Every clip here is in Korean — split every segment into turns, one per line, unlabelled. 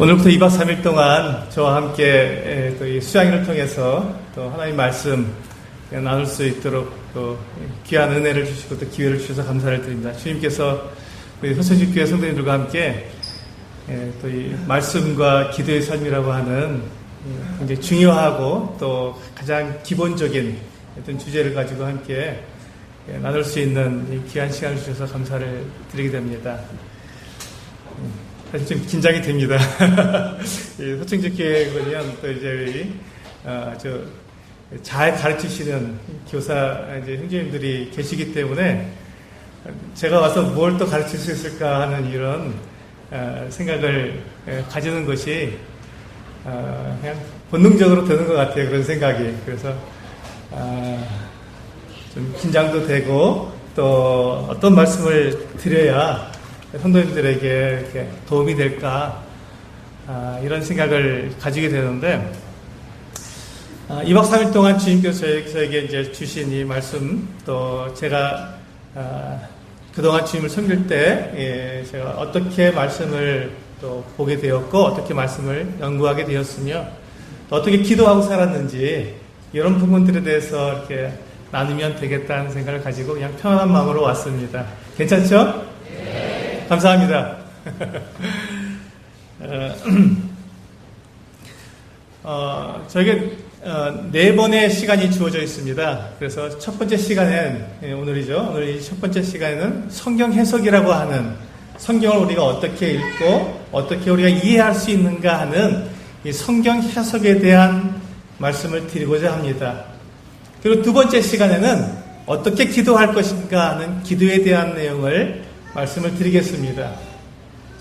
오늘부터 2박 3일 동안 저와 함께 또 이 수양회를 통해서 또 하나님 말씀 나눌 수 있도록 또 귀한 은혜를 주시고 또 기회를 주셔서 감사를 드립니다. 주님께서 우리 서천집교회 성도님들과 함께 또 이 말씀과 기도의 삶이라고 하는 굉장히 중요하고 또 가장 기본적인 어떤 주제를 가지고 함께 나눌 수 있는 귀한 시간을 주셔서 감사를 드리게 됩니다. 사실 좀 긴장이 됩니다. 서천집교회 보면 또 이제 잘 가르치시는 교사 이제 형제님들이 계시기 때문에 제가 와서 뭘 또 가르칠 수 있을까 하는 이런 생각을 가지는 것이 그냥 본능적으로 드는 것 같아요. 그런 생각이. 그래서 좀 긴장도 되고 또 어떤 말씀을 드려야 성도님들에게 이렇게 도움이 될까 이런 생각을 가지게 되는데 2박 3일 동안 주님께서 저에게 이제 주신 이 말씀 또 제가 그동안 주님을 섬길 때 제가 어떻게 말씀을 또 보게 되었고 어떻게 말씀을 연구하게 되었으며 또 어떻게 기도하고 살았는지 이런 부분들에 대해서 이렇게 나누면 되겠다는 생각을 가지고 그냥 편안한 마음으로 왔습니다. 괜찮죠? 네. 감사합니다. 저에게 4번의 시간이 주어져 있습니다. 그래서 첫 번째 시간은 오늘이죠. 오늘 이 첫 번째 시간에는 성경 해석이라고 하는 성경을 우리가 어떻게 읽고 어떻게 우리가 이해할 수 있는가 하는 이 성경 해석에 대한 말씀을 드리고자 합니다. 그리고 두 번째 시간에는 어떻게 기도할 것인가 하는 기도에 대한 내용을 말씀을 드리겠습니다.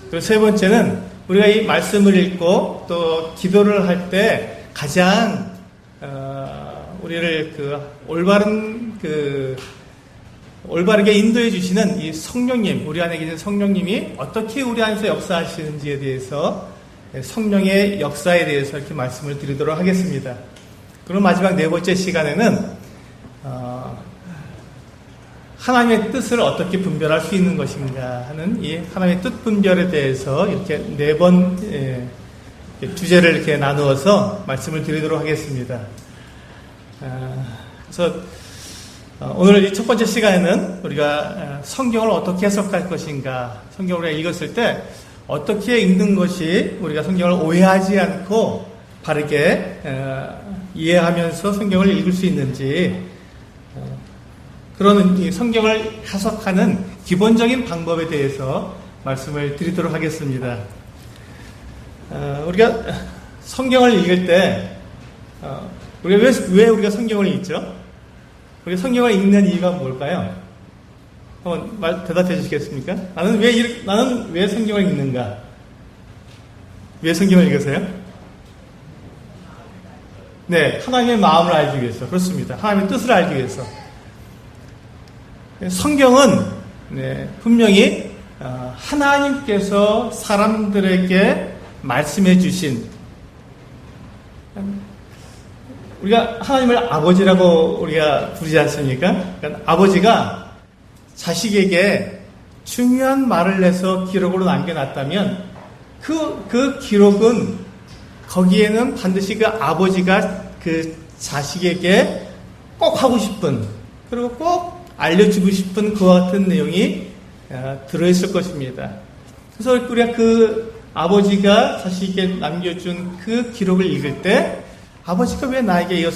그리고 세 번째는 우리가 이 말씀을 읽고 또 기도를 할 때 가장 우리를 올바르게 인도해 주시는 이 성령님, 우리 안에 계신 성령님이 어떻게 우리 안에서 역사하시는지에 대해서 성령의 역사에 대해서 이렇게 말씀을 드리도록 하겠습니다. 그리고 마지막 네 번째 시간에는 하나님의 뜻을 어떻게 분별할 수 있는 것인가 하는 이 하나님의 뜻 분별에 대해서 이렇게 4번 주제를 이렇게 나누어서 말씀을 드리도록 하겠습니다. 그래서 오늘 이 첫 번째 시간에는 우리가 성경을 어떻게 해석할 것인가, 성경을 우리가 읽었을 때 어떻게 읽는 것이 우리가 성경을 오해하지 않고 바르게 이해하면서 성경을 읽을 수 있는지 그런 이 성경을 해석하는 기본적인 방법에 대해서 말씀을 드리도록 하겠습니다. 우리가 성경을 읽을 때 우리가 왜 우리가 성경을 읽죠? 우리가 성경을 읽는 이유가 뭘까요? 한번 대답해 주시겠습니까? 나는 왜 성경을 읽는가? 왜 성경을 읽으세요? 네, 하나님의 마음을 알기 위해서. 그렇습니다. 하나님의 뜻을 알기 위해서. 성경은 분명히 하나님께서 사람들에게 말씀해 주신, 우리가 하나님을 아버지라고 우리가 부르지 않습니까? 그러니까 아버지가 자식에게 중요한 말을 해서 기록으로 남겨놨다면 그 기록은 거기에는 반드시 그 아버지가 그 자식에게 꼭 하고 싶은, 그리고 꼭 알려주고 싶은 그와 같은 내용이 들어있을 것입니다. 그래서 우리가 그 아버지가 자식에게 남겨준 그 기록을 읽을 때 아버지가 왜 나에게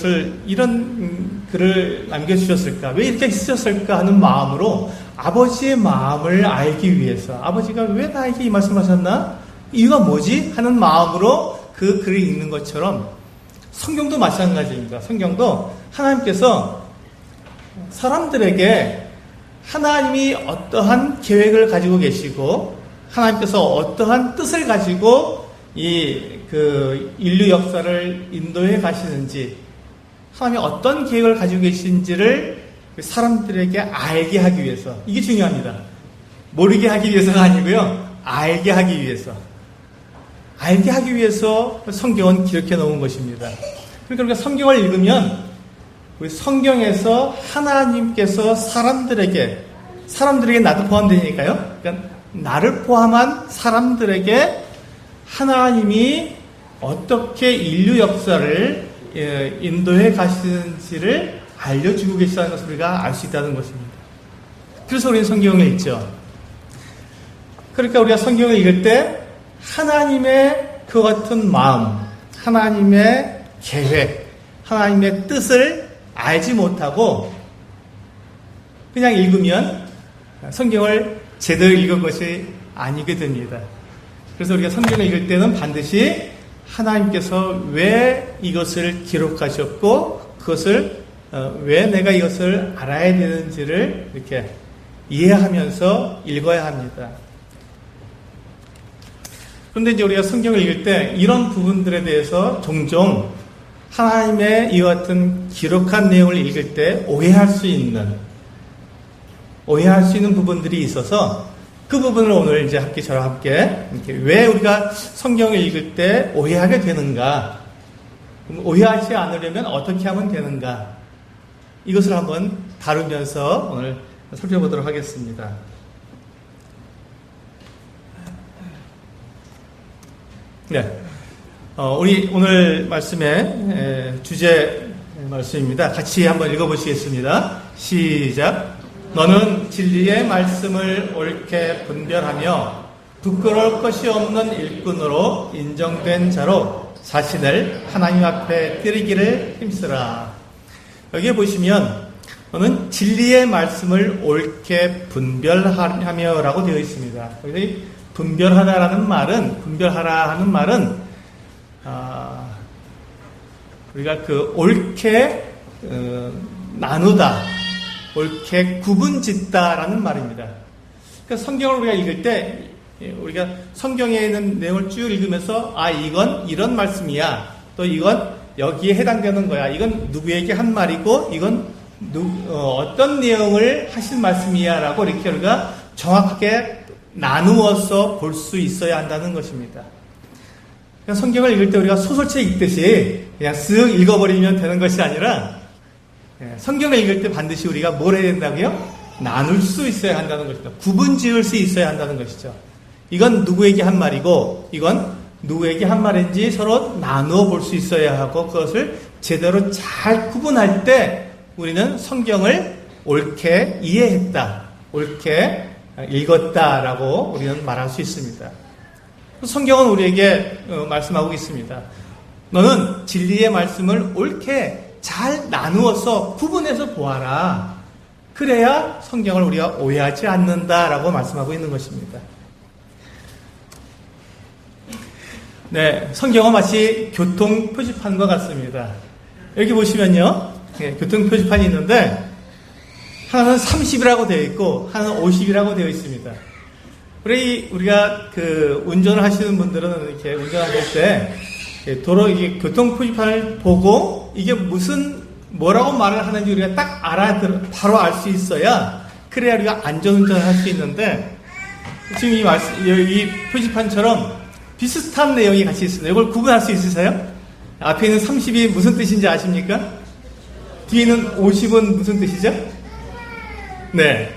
이런 글을 남겨주셨을까? 왜 이렇게 쓰셨을까? 하는 마음으로 아버지의 마음을 알기 위해서 아버지가 왜 나에게 이 말씀하셨나? 이유가 뭐지? 하는 마음으로 그 글을 읽는 것처럼 성경도 마찬가지입니다. 성경도 하나님께서 사람들에게 하나님이 어떠한 계획을 가지고 계시고 하나님께서 어떠한 뜻을 가지고 인류 역사를 인도해 가시는지 하나님이 어떤 계획을 가지고 계신지를 사람들에게 알게 하기 위해서, 이게 중요합니다. 모르게 하기 위해서가 아니고요, 알게 하기 위해서 성경은 기록해 놓은 것입니다. 그러니까 우리가 성경을 읽으면 우리 성경에서 하나님께서 사람들에게 나도 포함되니까요. 그러니까 나를 포함한 사람들에게 하나님이 어떻게 인류 역사를 인도해 가시는지를 알려주고 계시다는 것을 우리가 알 수 있다는 것입니다. 그래서 우리는 성경을 읽죠. 그러니까 우리가 성경을 읽을 때 하나님의 그 같은 마음, 하나님의 계획, 하나님의 뜻을 알지 못하고 그냥 읽으면 성경을 제대로 읽은 것이 아니게 됩니다. 그래서 우리가 성경을 읽을 때는 반드시 하나님께서 왜 이것을 기록하셨고 그것을 왜 내가 이것을 알아야 되는지를 이렇게 이해하면서 읽어야 합니다. 그런데 이제 우리가 성경을 읽을 때 이런 부분들에 대해서 종종 하나님의 이와 같은 기록한 내용을 읽을 때 오해할 수 있는 부분들이 있어서 그 부분을 오늘 이제 저와 함께 이렇게 왜 우리가 성경을 읽을 때 오해하게 되는가, 오해하지 않으려면 어떻게 하면 되는가, 이것을 한번 다루면서 오늘 살펴보도록 하겠습니다. 네, 우리 오늘 말씀의 주제 말씀입니다. 같이 한번 읽어보시겠습니다. 시작. 너는 진리의 말씀을 옳게 분별하며 부끄러울 것이 없는 일꾼으로 인정된 자로 자신을 하나님 앞에 드리기를 힘쓰라. 여기에 보시면 너는 진리의 말씀을 옳게 분별하며 라고 되어 있습니다. 여기 분별하라는 말은 우리가 그 옳게 나누다, 옳게 구분짓다라는 말입니다. 그러니까 성경을 우리가 읽을 때 우리가 성경에 있는 내용을 쭉 읽으면서 이건 이런 말씀이야, 또 이건 여기에 해당되는 거야, 이건 누구에게 한 말이고 이건 어떤 내용을 하신 말씀이야 라고 이렇게 우리가 정확하게 나누어서 볼 수 있어야 한다는 것입니다. 그러니까 성경을 읽을 때 우리가 소설책 읽듯이 그냥 쓱 읽어버리면 되는 것이 아니라 성경을 읽을 때 반드시 우리가 뭘 해야 된다고요? 나눌 수 있어야 한다는 것이죠. 구분 지을 수 있어야 한다는 것이죠. 이건 누구에게 한 말이고 이건 누구에게 한 말인지 서로 나누어 볼 수 있어야 하고 그것을 제대로 잘 구분할 때 우리는 성경을 옳게 이해했다, 옳게 읽었다라고 우리는 말할 수 있습니다. 성경은 우리에게 말씀하고 있습니다. 너는 진리의 말씀을 옳게 잘 나누어서 구분해서 보아라. 그래야 성경을 우리가 오해하지 않는다라고 말씀하고 있는 것입니다. 네, 성경은 마치 교통 표지판과 같습니다. 여기 보시면요, 교통 표지판이 있는데 하나는 30이라고 되어 있고 하나는 50이라고 되어 있습니다. 우리가 운전을 하시는 분들은 이렇게 운전하실 때 도로 이게 교통 표지판을 보고 이게 뭐라고 말을 하는지 우리가 딱 바로 알 수 있어야 그래야 우리가 안전운전을 할 수 있는데 지금 이 표지판처럼 비슷한 내용이 같이 있습니다. 이걸 구분할 수 있으세요? 앞에 있는 30이 무슨 뜻인지 아십니까? 뒤에 있는 50은 무슨 뜻이죠? 네.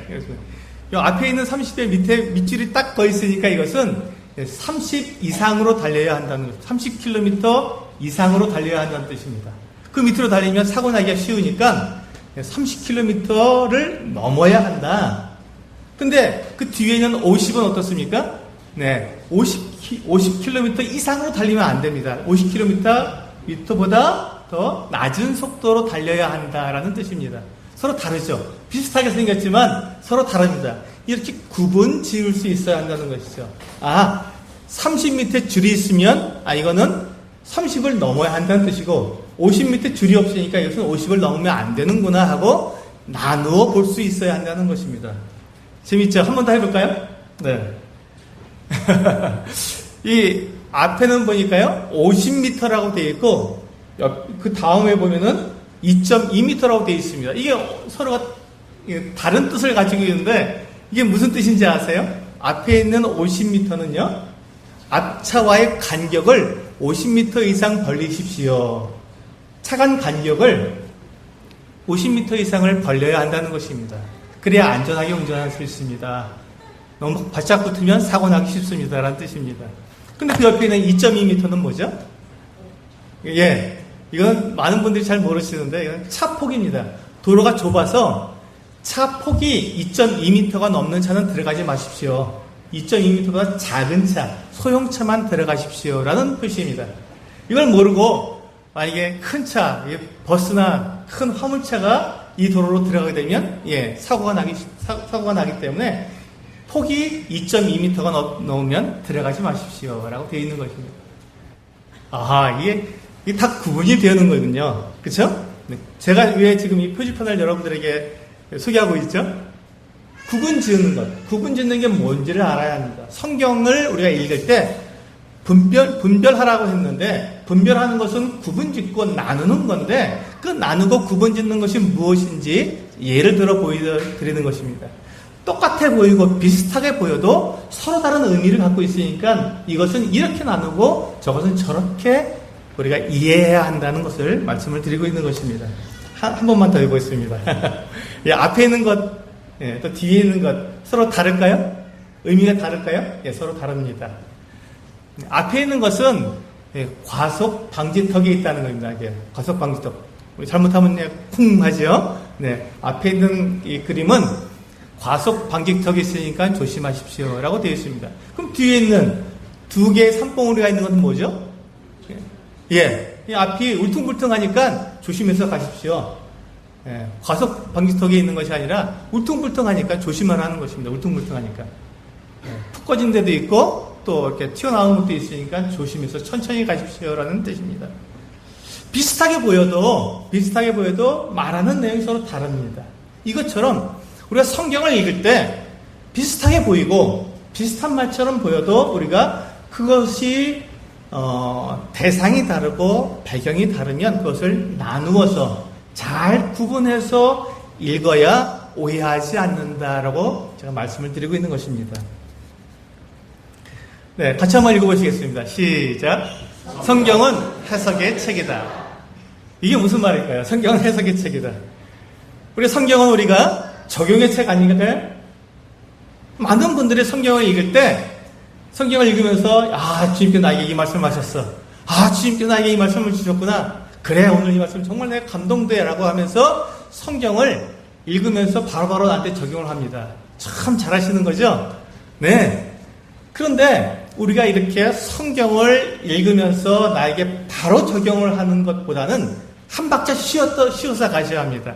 앞에 있는 30의 밑줄이 딱 더 있으니까 이것은 30 이상으로 달려야 한다는 것, 30km 이상으로 달려야 한다는 뜻입니다. 그 밑으로 달리면 사고 나기가 쉬우니까 30km를 넘어야 한다. 근데 그 뒤에 있는 50은 어떻습니까? 네. 50km 이상으로 달리면 안 됩니다. 50km보다 더 낮은 속도로 달려야 한다라는 뜻입니다. 서로 다르죠. 비슷하게 생겼지만 서로 다릅니다. 이렇게 구분 지을 수 있어야 한다는 것이죠. 30m 줄이 있으면 이거는 30을 넘어야 한다는 뜻이고 50m 줄이 없으니까 이것은 50을 넘으면 안 되는구나 하고 나누어 볼 수 있어야 한다는 것입니다. 재밌죠? 한 번 더 해볼까요? 네. 이 앞에는 보니까요 50m라고 되어 있고 그 다음에 보면은 2.2m라고 되어 있습니다. 이게 서로가 다른 뜻을 가지고 있는데 이게 무슨 뜻인지 아세요? 앞에 있는 50m는요 앞차와의 간격을 50m 이상 벌리십시오. 차 간 간격을 50m 이상을 벌려야 한다는 것입니다. 그래야 안전하게 운전할 수 있습니다. 너무 바짝 붙으면 사고 나기 쉽습니다. 라는 뜻입니다. 근데 그 옆에 있는 2.2m는 뭐죠? 예. 이건 많은 분들이 잘 모르시는데, 이건 차 폭입니다. 도로가 좁아서 차 폭이 2.2m가 넘는 차는 들어가지 마십시오. 2.2m보다 작은 차, 소형차만 들어가십시오. 라는 표시입니다. 이걸 모르고, 만약에 큰 차, 버스나 큰 화물차가 이 도로로 들어가게 되면, 예, 사고가 나기 때문에 폭이 2.2m가 넘으면 들어가지 마십시오. 라고 되어 있는 것입니다. 아하, 이게 다 구분이 되는 거군요. 그쵸? 네. 제가 왜 지금 이 표지판을 여러분들에게 소개하고 있죠? 구분 지는 것. 구분 짓는 게 뭔지를 알아야 합니다. 성경을 우리가 읽을 때 분별하라고 했는데, 분별하는 것은 구분 짓고 나누는 건데, 그 나누고 구분 짓는 것이 무엇인지 예를 들어 보여드리는 것입니다. 똑같아 보이고 비슷하게 보여도 서로 다른 의미를 갖고 있으니까 이것은 이렇게 나누고 저것은 저렇게 우리가 이해해야 한다는 것을 말씀을 드리고 있는 것입니다. 한 번만 더 해보겠습니다. 예, 앞에 있는 것, 예, 또 뒤에 있는 것 서로 다를까요? 의미가 다를까요? 예, 서로 다릅니다. 앞에 있는 것은 예, 과속 방지턱이 있다는 겁니다. 예, 과속 방지턱. 우리 잘못하면 예, 쿵 하죠. 네, 앞에 있는 이 그림은 과속 방지턱이 있으니까 조심하십시오. 라고 되어 있습니다. 그럼 뒤에 있는 두 개의 산봉우리가 있는 것은 뭐죠? 예, 이 앞이 울퉁불퉁하니까 조심해서 가십시오. 예, 과속 방지턱에 있는 것이 아니라 울퉁불퉁하니까 조심하라는 것입니다. 울퉁불퉁하니까. 예, 푹 꺼진 데도 있고 또 이렇게 튀어나오는 것도 있으니까 조심해서 천천히 가십시오라는 뜻입니다. 비슷하게 보여도 말하는 내용이 서로 다릅니다. 이것처럼 우리가 성경을 읽을 때 비슷하게 보이고 비슷한 말처럼 보여도 우리가 그것이 대상이 다르고 배경이 다르면 그것을 나누어서 잘 구분해서 읽어야 오해하지 않는다라고 제가 말씀을 드리고 있는 것입니다. 네, 같이 한번 읽어보시겠습니다. 시작. 성경은 해석의 책이다. 이게 무슨 말일까요? 성경은 해석의 책이다. 우리 성경은 우리가 적용의 책 아닌가요? 많은 분들이 성경을 읽을 때 성경을 읽으면서 주님께서 나에게 이 말씀을 하셨어. 주님께서 나에게 이 말씀을 주셨구나. 그래, 오늘 이 말씀 정말 내가 감동돼 라고 하면서 성경을 읽으면서 바로바로 나한테 적용을 합니다. 참 잘하시는 거죠? 네. 그런데 우리가 이렇게 성경을 읽으면서 나에게 바로 적용을 하는 것보다는 한 박자 쉬어서 가셔야 합니다.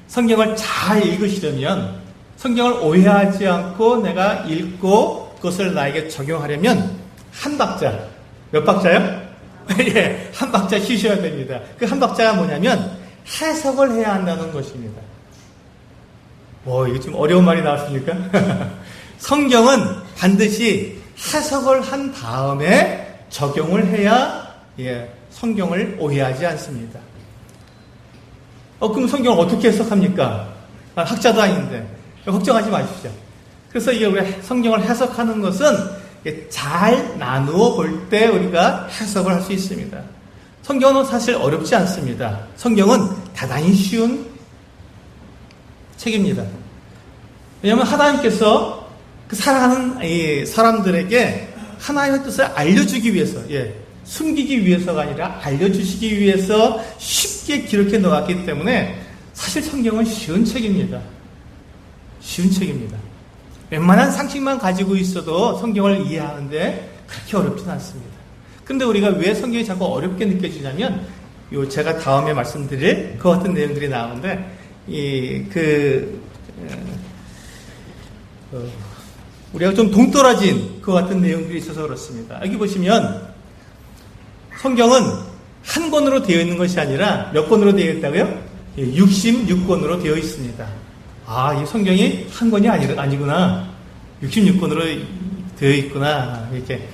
성경을 잘 읽으시려면, 성경을 오해하지 않고 내가 읽고 그것을 나에게 적용하려면 한 박자, 몇 박자요? 예, 한 박자 쉬셔야 됩니다. 그 한 박자가 뭐냐면 해석을 해야 한다는 것입니다. 이거 좀 어려운 말이 나왔습니까? 성경은 반드시 해석을 한 다음에 적용을 해야 성경을 오해하지 않습니다. 그럼 성경을 어떻게 해석합니까? 학자도 아닌데 걱정하지 마십시오. 그래서 이게 우리가 성경을 해석하는 것은 잘 나누어 볼 때 우리가 해석을 할 수 있습니다. 성경은 사실 어렵지 않습니다. 성경은 대단히 쉬운 책입니다. 왜냐하면 하나님께서 그 사랑하는 이 사람들에게 하나님의 뜻을 알려주기 위해서, 숨기기 위해서가 아니라 알려주시기 위해서 쉽게 기록해 놓았기 때문에 사실 성경은 쉬운 책입니다. 쉬운 책입니다. 웬만한 상식만 가지고 있어도 성경을 이해하는데 그렇게 어렵지는 않습니다. 그런데 우리가 왜 성경이 자꾸 어렵게 느껴지냐면, 제가 다음에 말씀드릴 그 같은 내용들이 나오는데, 우리가 좀 동떨어진 그 같은 내용들이 있어서 그렇습니다. 여기 보시면, 성경은 한 권으로 되어 있는 것이 아니라 몇 권으로 되어 있다고요? 66권으로 되어 있습니다. 이 성경이 한 권이 아니구나. 66권으로 되어 있구나. 이렇게.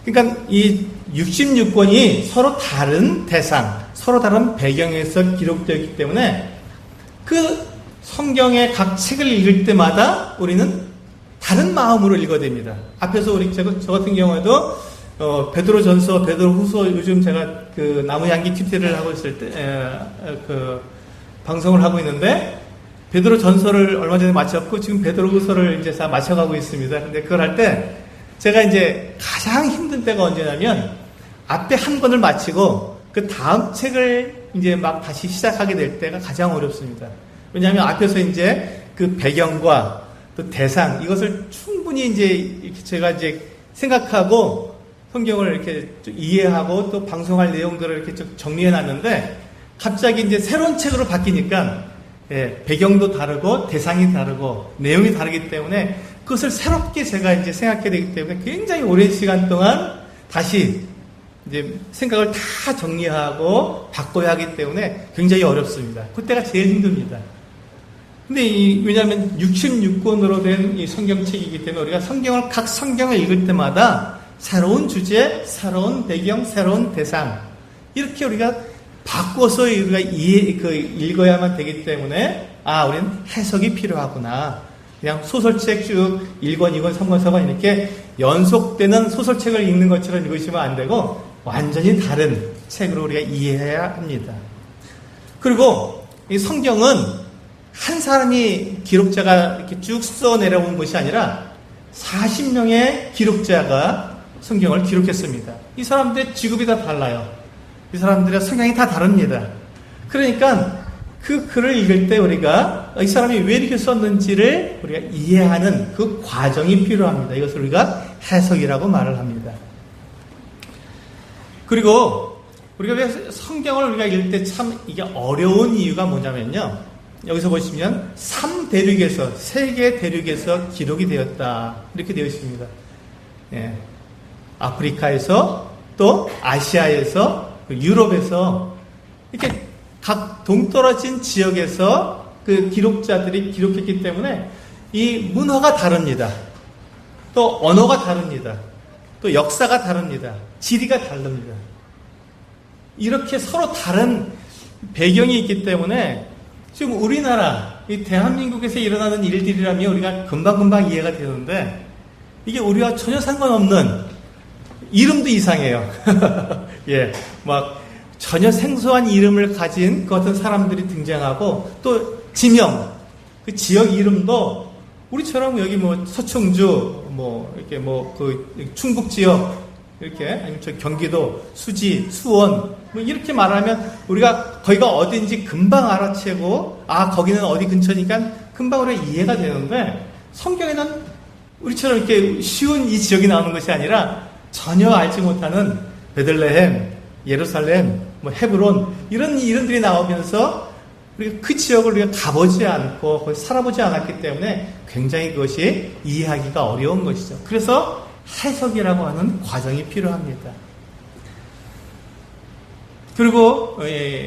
그러니까 이 66권이 서로 다른 대상, 서로 다른 배경에서 기록되어 있기 때문에 그 성경의 각 책을 읽을 때마다 우리는 다른 마음으로 읽어야 됩니다. 앞에서 저 같은 경우에도 베드로전서, 베드로후서 요즘 제가 그 나무향기 큐티를 하고 있을 때 방송을 하고 있는데 베드로전서를 얼마 전에 마쳤고 지금 베드로후서를 이제 다 마쳐가고 있습니다. 근데 그걸 할 때 제가 이제 가장 힘든 때가 언제냐면 앞에 한 권을 마치고 그 다음 책을 이제 막 다시 시작하게 될 때가 가장 어렵습니다. 왜냐하면 앞에서 이제 그 배경과 또 대상 이것을 충분히 이제 이렇게 제가 이제 생각하고 성경을 이렇게 이해하고 또 방송할 내용들을 이렇게 좀 정리해 놨는데 갑자기 이제 새로운 책으로 바뀌니까 배경도 다르고 대상이 다르고 내용이 다르기 때문에 그것을 새롭게 제가 이제 생각해야 되기 때문에 굉장히 오랜 시간 동안 다시 이제 생각을 다 정리하고 바꿔야 하기 때문에 굉장히 어렵습니다. 그때가 제일 힘듭니다. 근데 왜냐하면 66권으로 된 이 성경책이기 때문에 우리가 각 성경을 읽을 때마다 새로운 주제, 새로운 배경, 새로운 대상 이렇게 우리가 바꿔서 우리가 읽어야만 되기 때문에 우리는 해석이 필요하구나. 그냥 소설책 쭉 1권, 2권, 3권, 4권 이렇게 연속되는 소설책을 읽는 것처럼 읽으시면 안 되고 완전히 다른 책으로 우리가 이해해야 합니다. 그리고 이 성경은 한 사람이 기록자가 이렇게 쭉 써내려온 것이 아니라 40명의 기록자가 성경을 기록했습니다. 이 사람들의 직업이 다 달라요. 이 사람들의 성향이 다 다릅니다. 그러니까 그 글을 읽을 때 우리가 이 사람이 왜 이렇게 썼는지를 우리가 이해하는 그 과정이 필요합니다. 이것을 우리가 해석이라고 말을 합니다. 그리고 우리가 왜 성경을 우리가 읽을 때 참 이게 어려운 이유가 뭐냐면요. 여기서 보시면 3대륙에서, 세계 대륙에서 기록이 되었다. 이렇게 되어 있습니다. 아프리카에서, 또 아시아에서, 유럽에서, 이렇게 각 동떨어진 지역에서 그 기록자들이 기록했기 때문에 이 문화가 다릅니다. 또 언어가 다릅니다. 또 역사가 다릅니다. 지리가 다릅니다. 이렇게 서로 다른 배경이 있기 때문에 지금 우리나라, 이 대한민국에서 일어나는 일들이라면 우리가 금방금방 이해가 되는데 이게 우리와 전혀 상관없는 이름도 이상해요. 막 전혀 생소한 이름을 가진 그 어떤 사람들이 등장하고 또 지명, 그 지역 이름도 우리처럼 여기 뭐 서충주, 이렇게 그 충북 지역, 이렇게, 아니면 저 경기도, 수지, 수원, 이렇게 말하면 우리가 거기가 어딘지 금방 알아채고, 거기는 어디 근처니까 금방 우리가 이해가 되는데, 성경에는 우리처럼 이렇게 쉬운 이 지역이 나오는 것이 아니라 전혀 알지 못하는 베들레헴, 예루살렘, 헤브론, 이런 이름들이 나오면서 우리가 그 지역을 우리가 가보지 않고, 거기 살아보지 않았기 때문에 굉장히 그것이 이해하기가 어려운 것이죠. 그래서 해석이라고 하는 과정이 필요합니다. 그리고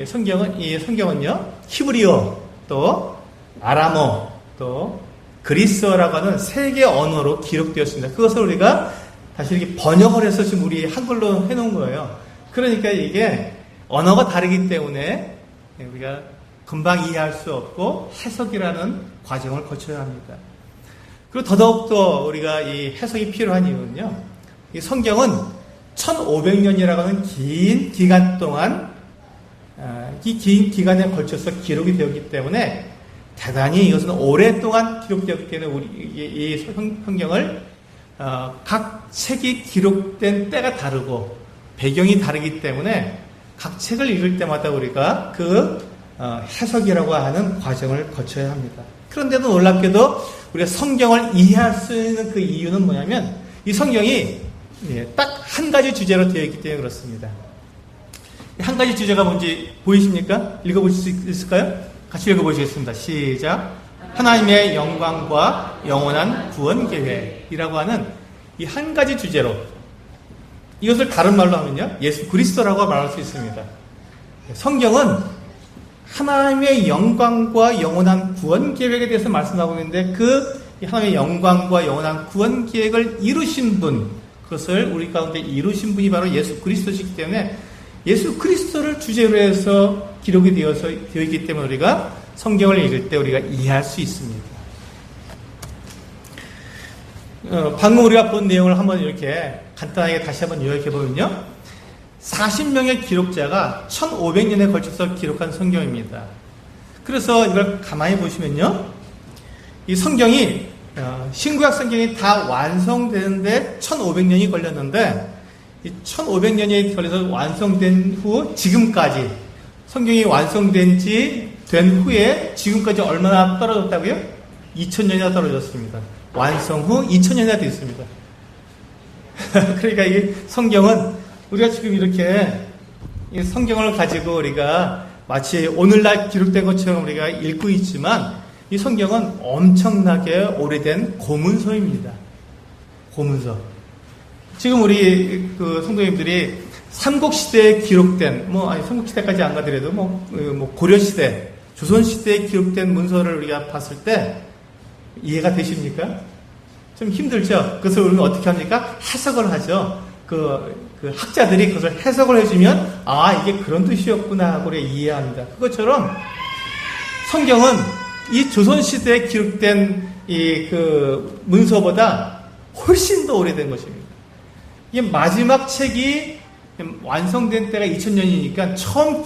성경은요 히브리어 또 아람어 또 그리스어라고 하는 세 개 언어로 기록되었습니다. 그것을 우리가 다시 이렇게 번역을 해서 지금 우리 한글로 해놓은 거예요. 그러니까 이게 언어가 다르기 때문에 우리가 금방 이해할 수 없고 해석이라는 과정을 거쳐야 합니다. 그리고 더더욱더 우리가 이 해석이 필요한 이유는요. 이 성경은 1500년이라고 하는 긴 기간 동안 이 긴 기간에 걸쳐서 기록이 되었기 때문에 대단히 이것은 오랫동안 기록되었기 때문에 우리 이 성경을 각 책이 기록된 때가 다르고 배경이 다르기 때문에 각 책을 읽을 때마다 우리가 그 해석이라고 하는 과정을 거쳐야 합니다. 그런데도 놀랍게도 우리가 성경을 이해할 수 있는 그 이유는 뭐냐면 이 성경이 딱 한 가지 주제로 되어 있기 때문에 그렇습니다. 한 가지 주제가 뭔지 보이십니까? 읽어보실 수 있을까요? 같이 읽어보시겠습니다. 시작. 하나님의 영광과 영원한 구원 계획이라고 하는 이 한 가지 주제로 이것을 다른 말로 하면요 예수 그리스도라고 말할 수 있습니다. 성경은 하나님의 영광과 영원한 구원 계획에 대해서 말씀하고 있는데 그 하나님의 영광과 영원한 구원 계획을 이루신 분, 그것을 우리 가운데 이루신 분이 바로 예수 그리스도시기 때문에 예수 그리스도를 주제로 해서 기록이 되어 있기 때문에 우리가 성경을 읽을 때 우리가 이해할 수 있습니다. 방금 우리가 본 내용을 한번 이렇게 간단하게 다시 한번 요약해 보면요. 40명의 기록자가 1500년에 걸쳐서 기록한 성경입니다. 그래서 이걸 가만히 보시면요. 이 성경이 신구약 성경이 다 완성되는데 1500년이 걸렸는데 이 1500년이 걸려서 완성된 후 지금까지 성경이 완성된 후에 지금까지 얼마나 떨어졌다고요? 2000년이나 떨어졌습니다. 완성 후 2000년이나 됐습니다. 그러니까 이 성경은 우리가 지금 이렇게 이 성경을 가지고 우리가 마치 오늘날 기록된 것처럼 우리가 읽고 있지만 이 성경은 엄청나게 오래된 고문서입니다. 고문서. 지금 우리 그 성도님들이 삼국시대에 기록된, 삼국시대까지 안 가더라도 고려시대, 조선시대에 기록된 문서를 우리가 봤을 때 이해가 되십니까? 좀 힘들죠? 그래서 우리는 어떻게 합니까? 해석을 하죠. 그 학자들이 그것을 해석을 해주면, 이게 그런 뜻이었구나 하고 우리가 이해합니다. 그것처럼 성경은 이 조선시대에 기록된 그 문서보다 훨씬 더 오래된 것입니다. 이게 마지막 책이 완성된 때가 2000년이니까 처음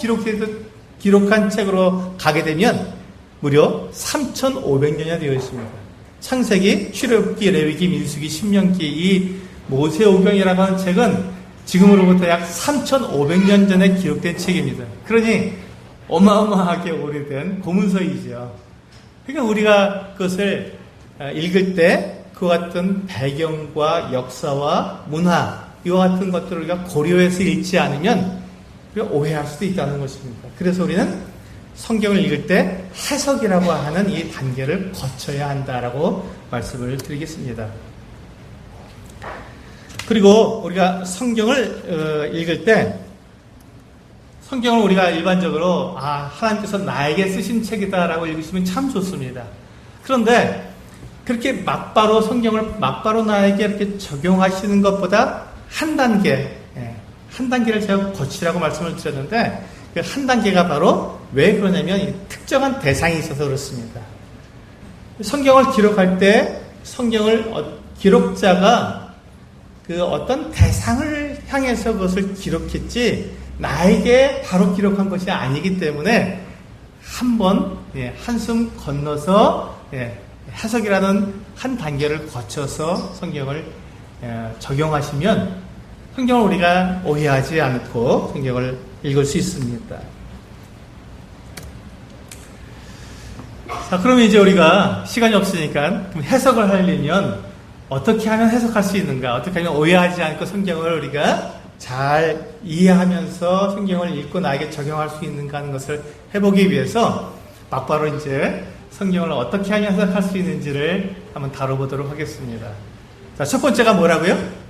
기록한 책으로 가게 되면 무려 3500년이 되어 있습니다. 창세기, 출애굽기, 레위기, 민수기, 신명기 이 모세오경이라고 하는 책은 지금으로부터 약 3500년 전에 기록된 책입니다. 그러니 어마어마하게 오래된 고문서이죠. 그러니까 우리가 그것을 읽을 때 그와 같은 배경과 역사와 문화 이와 같은 것들을 우리가 고려해서 읽지 않으면 우리가 오해할 수도 있다는 것입니다. 그래서 우리는 성경을 읽을 때 해석이라고 하는 이 단계를 거쳐야 한다라고 말씀을 드리겠습니다. 그리고 우리가 성경을 읽을 때 성경을 우리가 일반적으로 하나님께서 나에게 쓰신 책이다라고 읽으시면 참 좋습니다. 그런데 그렇게 막바로 성경을 막바로 나에게 이렇게 적용하시는 것보다 한 단계를 제가 거치라고 말씀을 드렸는데 그 한 단계가 바로 왜 그러냐면 특정한 대상이 있어서 그렇습니다. 성경을 기록할 때 기록자가 그 어떤 대상을 향해서 그것을 기록했지 나에게 바로 기록한 것이 아니기 때문에 한숨 건너서 해석이라는 한 단계를 거쳐서 성경을 적용하시면 성경을 우리가 오해하지 않고 성경을 읽을 수 있습니다. 자, 그러면 이제 우리가 시간이 없으니까 해석을 하려면 어떻게 하면 해석할 수 있는가? 어떻게 하면 오해하지 않고 성경을 우리가 잘 이해하면서 성경을 읽고 나에게 적용할 수 있는가 하는 것을 해보기 위해서 막바로 이제 성경을 어떻게 하면 해석할 수 있는지를 한번 다뤄보도록 하겠습니다. 자, 첫 번째가 뭐라고요?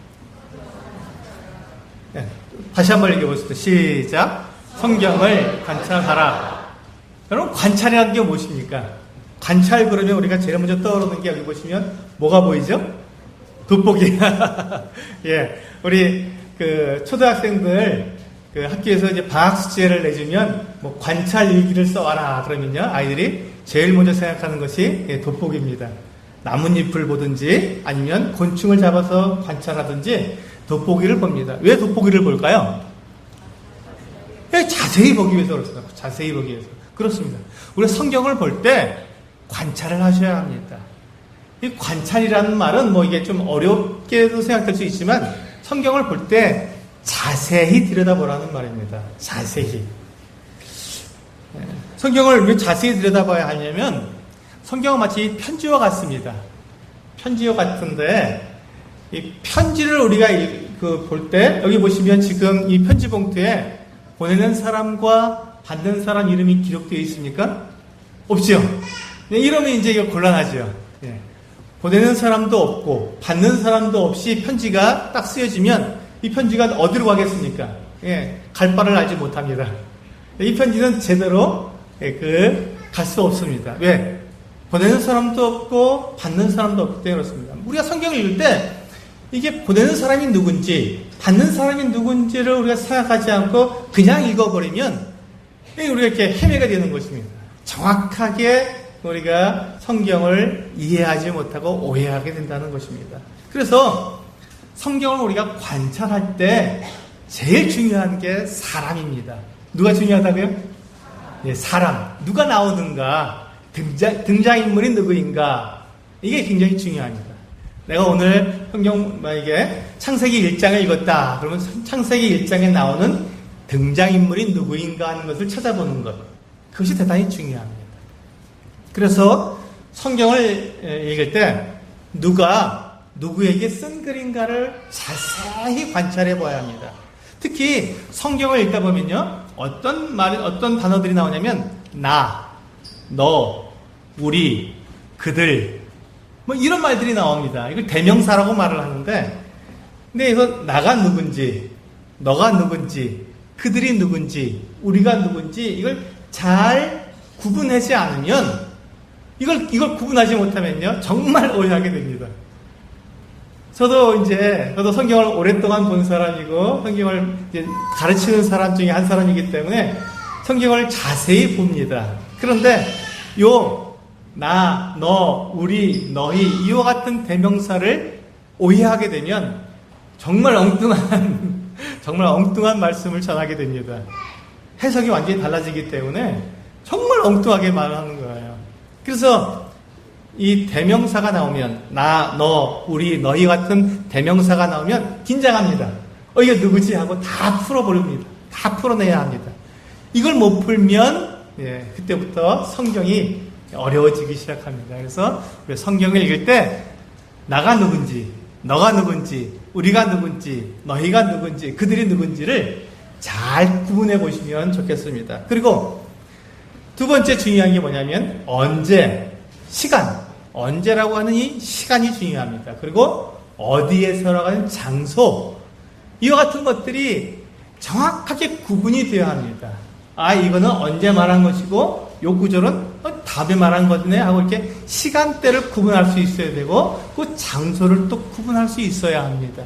다시 한번 읽어보겠습니다. 시작. 성경을 관찰하라. 여러분, 관찰이라는 게 무엇입니까? 관찰 그러면 우리가 제일 먼저 떠오르는 게 여기 보시면 뭐가 보이죠? 돋보기. 예, 우리 그 초등학생들 그 학교에서 이제 방학 숙제를 내주면 관찰 일기를 써와라 그러면요 아이들이 제일 먼저 생각하는 것이 돋보기입니다. 나뭇잎을 보든지 아니면 곤충을 잡아서 관찰하든지 돋보기를 봅니다. 왜 돋보기를 볼까요? 자세히 보기 위해서 그렇습니다. 자세히 보기 위해서. 그렇습니다. 우리가 성경을 볼 때 관찰을 하셔야 합니다. 이 관찰이라는 말은 이게 좀 어렵게도 생각될 수 있지만 성경을 볼 때 자세히 들여다보라는 말입니다. 자세히. 성경을 왜 자세히 들여다봐야 하냐면 성경은 마치 편지와 같습니다. 편지와 같은데 이 편지를 우리가 볼 때 여기 보시면 지금 이 편지 봉투에 보내는 사람과 받는 사람 이름이 기록되어 있습니까? 없죠. 이러면 이제 이거 곤란하죠. 보내는 사람도 없고 받는 사람도 없이 편지가 딱 쓰여지면 이 편지가 어디로 가겠습니까? 갈 바를 알지 못합니다. 이 편지는 제대로 갈 수 없습니다. 왜? 보내는 사람도 없고 받는 사람도 없기 때문에 그렇습니다. 우리가 성경을 읽을 때 이게 보내는 사람이 누군지 받는 사람이 누군지를 우리가 생각하지 않고 그냥 읽어버리면 우리가 이렇게 헤매가 되는 것입니다. 정확하게 우리가 성경을 이해하지 못하고 오해하게 된다는 것입니다. 그래서 성경을 우리가 관찰할 때 제일 중요한 게 사람입니다. 누가 중요하다고요? 사람. 누가 나오는가? 등장인물이 누구인가? 이게 굉장히 중요합니다. 내가 오늘 성경 만약에 창세기 1장을 읽었다. 그러면 창세기 1장에 나오는 등장인물이 누구인가 하는 것을 찾아보는 것. 그것이 대단히 중요합니다. 그래서 성경을 읽을 때 누가 누구에게 쓴 글인가를 자세히 관찰해 봐야 합니다. 특히 성경을 읽다 보면요, 어떤 단어들이 나오냐면 나, 너, 우리, 그들 뭐 이런 말들이 나옵니다. 이걸 대명사라고 말을 하는데, 근데 이거 나가 누군지, 너가 누군지, 그들이 누군지, 우리가 누군지 이걸 잘 구분하지 않으면, 이걸 구분하지 못하면요 정말 오해하게 됩니다. 저도 성경을 오랫동안 본 사람이고 성경을 이제 가르치는 사람 중에 한 사람이기 때문에 성경을 자세히 봅니다. 그런데 나, 너, 우리, 너희 이와 같은 대명사를 오해하게 되면 정말 엉뚱한 말씀을 전하게 됩니다. 해석이 완전히 달라지기 때문에 정말 엉뚱하게 말을 하는 거예요. 그래서 이 대명사가 나오면 나, 너, 우리, 너희 같은 대명사가 나오면 긴장합니다. 이게 누구지? 하고 다 풀어버립니다. 다 풀어내야 합니다. 이걸 못 풀면 그때부터 성경이 어려워지기 시작합니다. 그래서 우리 성경을 읽을 때 나가 누군지, 너가 누군지, 우리가 누군지, 너희가 누군지, 그들이 누군지를 잘 구분해 보시면 좋겠습니다. 그리고 두 번째 중요한 게 뭐냐면 언제, 시간, 언제라고 하는 이 시간이 중요합니다. 그리고 어디에서라고 하는 장소, 이와 같은 것들이 정확하게 구분이 되어야 합니다. 이거는 언제 말한 것이고 요 구절은 다음에 말한 거네 하고 이렇게 시간대를 구분할 수 있어야 되고 그 장소를 또 구분할 수 있어야 합니다.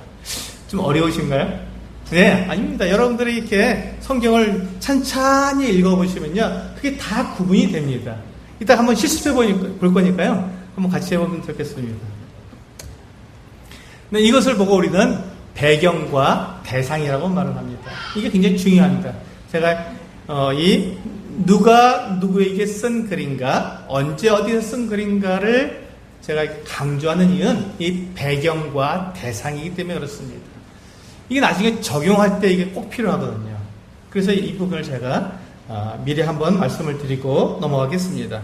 좀 어려우신가요? 네, 아닙니다. 여러분들이 이렇게 성경을 찬찬히 읽어보시면요 그게 다 구분이 됩니다. 이따 한번 실습해 볼 거니까요 한번 같이 해보면 좋겠습니다. 네, 이것을 보고 우리는 배경과 대상이라고 말을 합니다. 이게 굉장히 중요합니다. 제가 누가 누구에게 쓴 글인가, 언제 어디서 쓴 글인가를 제가 강조하는 이유는 이 배경과 대상이기 때문에 그렇습니다. 이게 나중에 적용할 때 이게 꼭 필요하거든요. 그래서 이 부분을 제가 미리 한번 말씀을 드리고 넘어가겠습니다.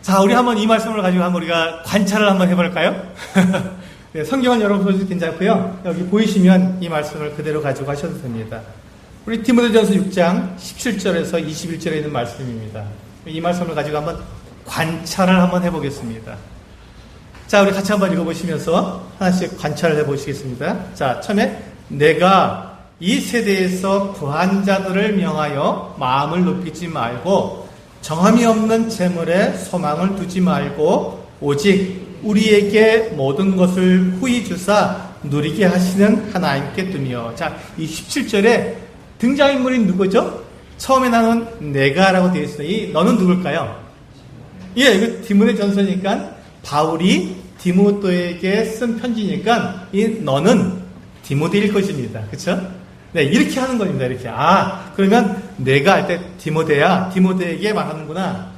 자, 우리 한번 이 말씀을 가지고 한번 우리가 관찰을 한번 해볼까요? 네, 성경은 여러분 보셔도 괜찮고요. 여기 보이시면 이 말씀을 그대로 가지고 가셔도 됩니다. 우리 디모데전서 6장 17절에서 21절에 있는 말씀입니다. 이 말씀을 가지고 한번 관찰을 한번 해보겠습니다. 자, 우리 같이 한번 읽어보시면서 하나씩 관찰을 해보시겠습니다. 자, 처음에 내가 이 세대에서 부한 자들을 명하여 마음을 높이지 말고 정함이 없는 재물에 소망을 두지 말고 오직 우리에게 모든 것을 후히 주사 누리게 하시는 하나님께 두며. 자, 이 17절에 등장인물이 누구죠? 처음에 나온 내가라고 되어 있어요. 이 너는 누굴까요? 이거 디모데 전서니까 바울이 디모데에게 쓴 편지니까 이 너는 디모데일 것입니다. 그렇죠? 네, 이렇게 하는 겁니다. 이렇게. 그러면 내가 할 때 디모데야, 디모데에게 말하는구나.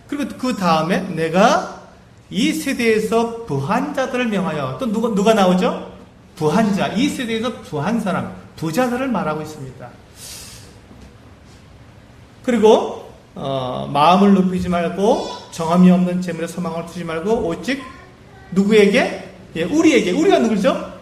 그리고 그 다음에 내가 이 세대에서 부한 자들을 명하여. 또 누가 나오죠? 부한 자. 이 세대에서 부한 사람, 부자들을 말하고 있습니다. 그리고 마음을 높이지 말고 정함이 없는 재물에 소망을 두지 말고 오직 누구에게? 우리에게. 우리가 누구죠?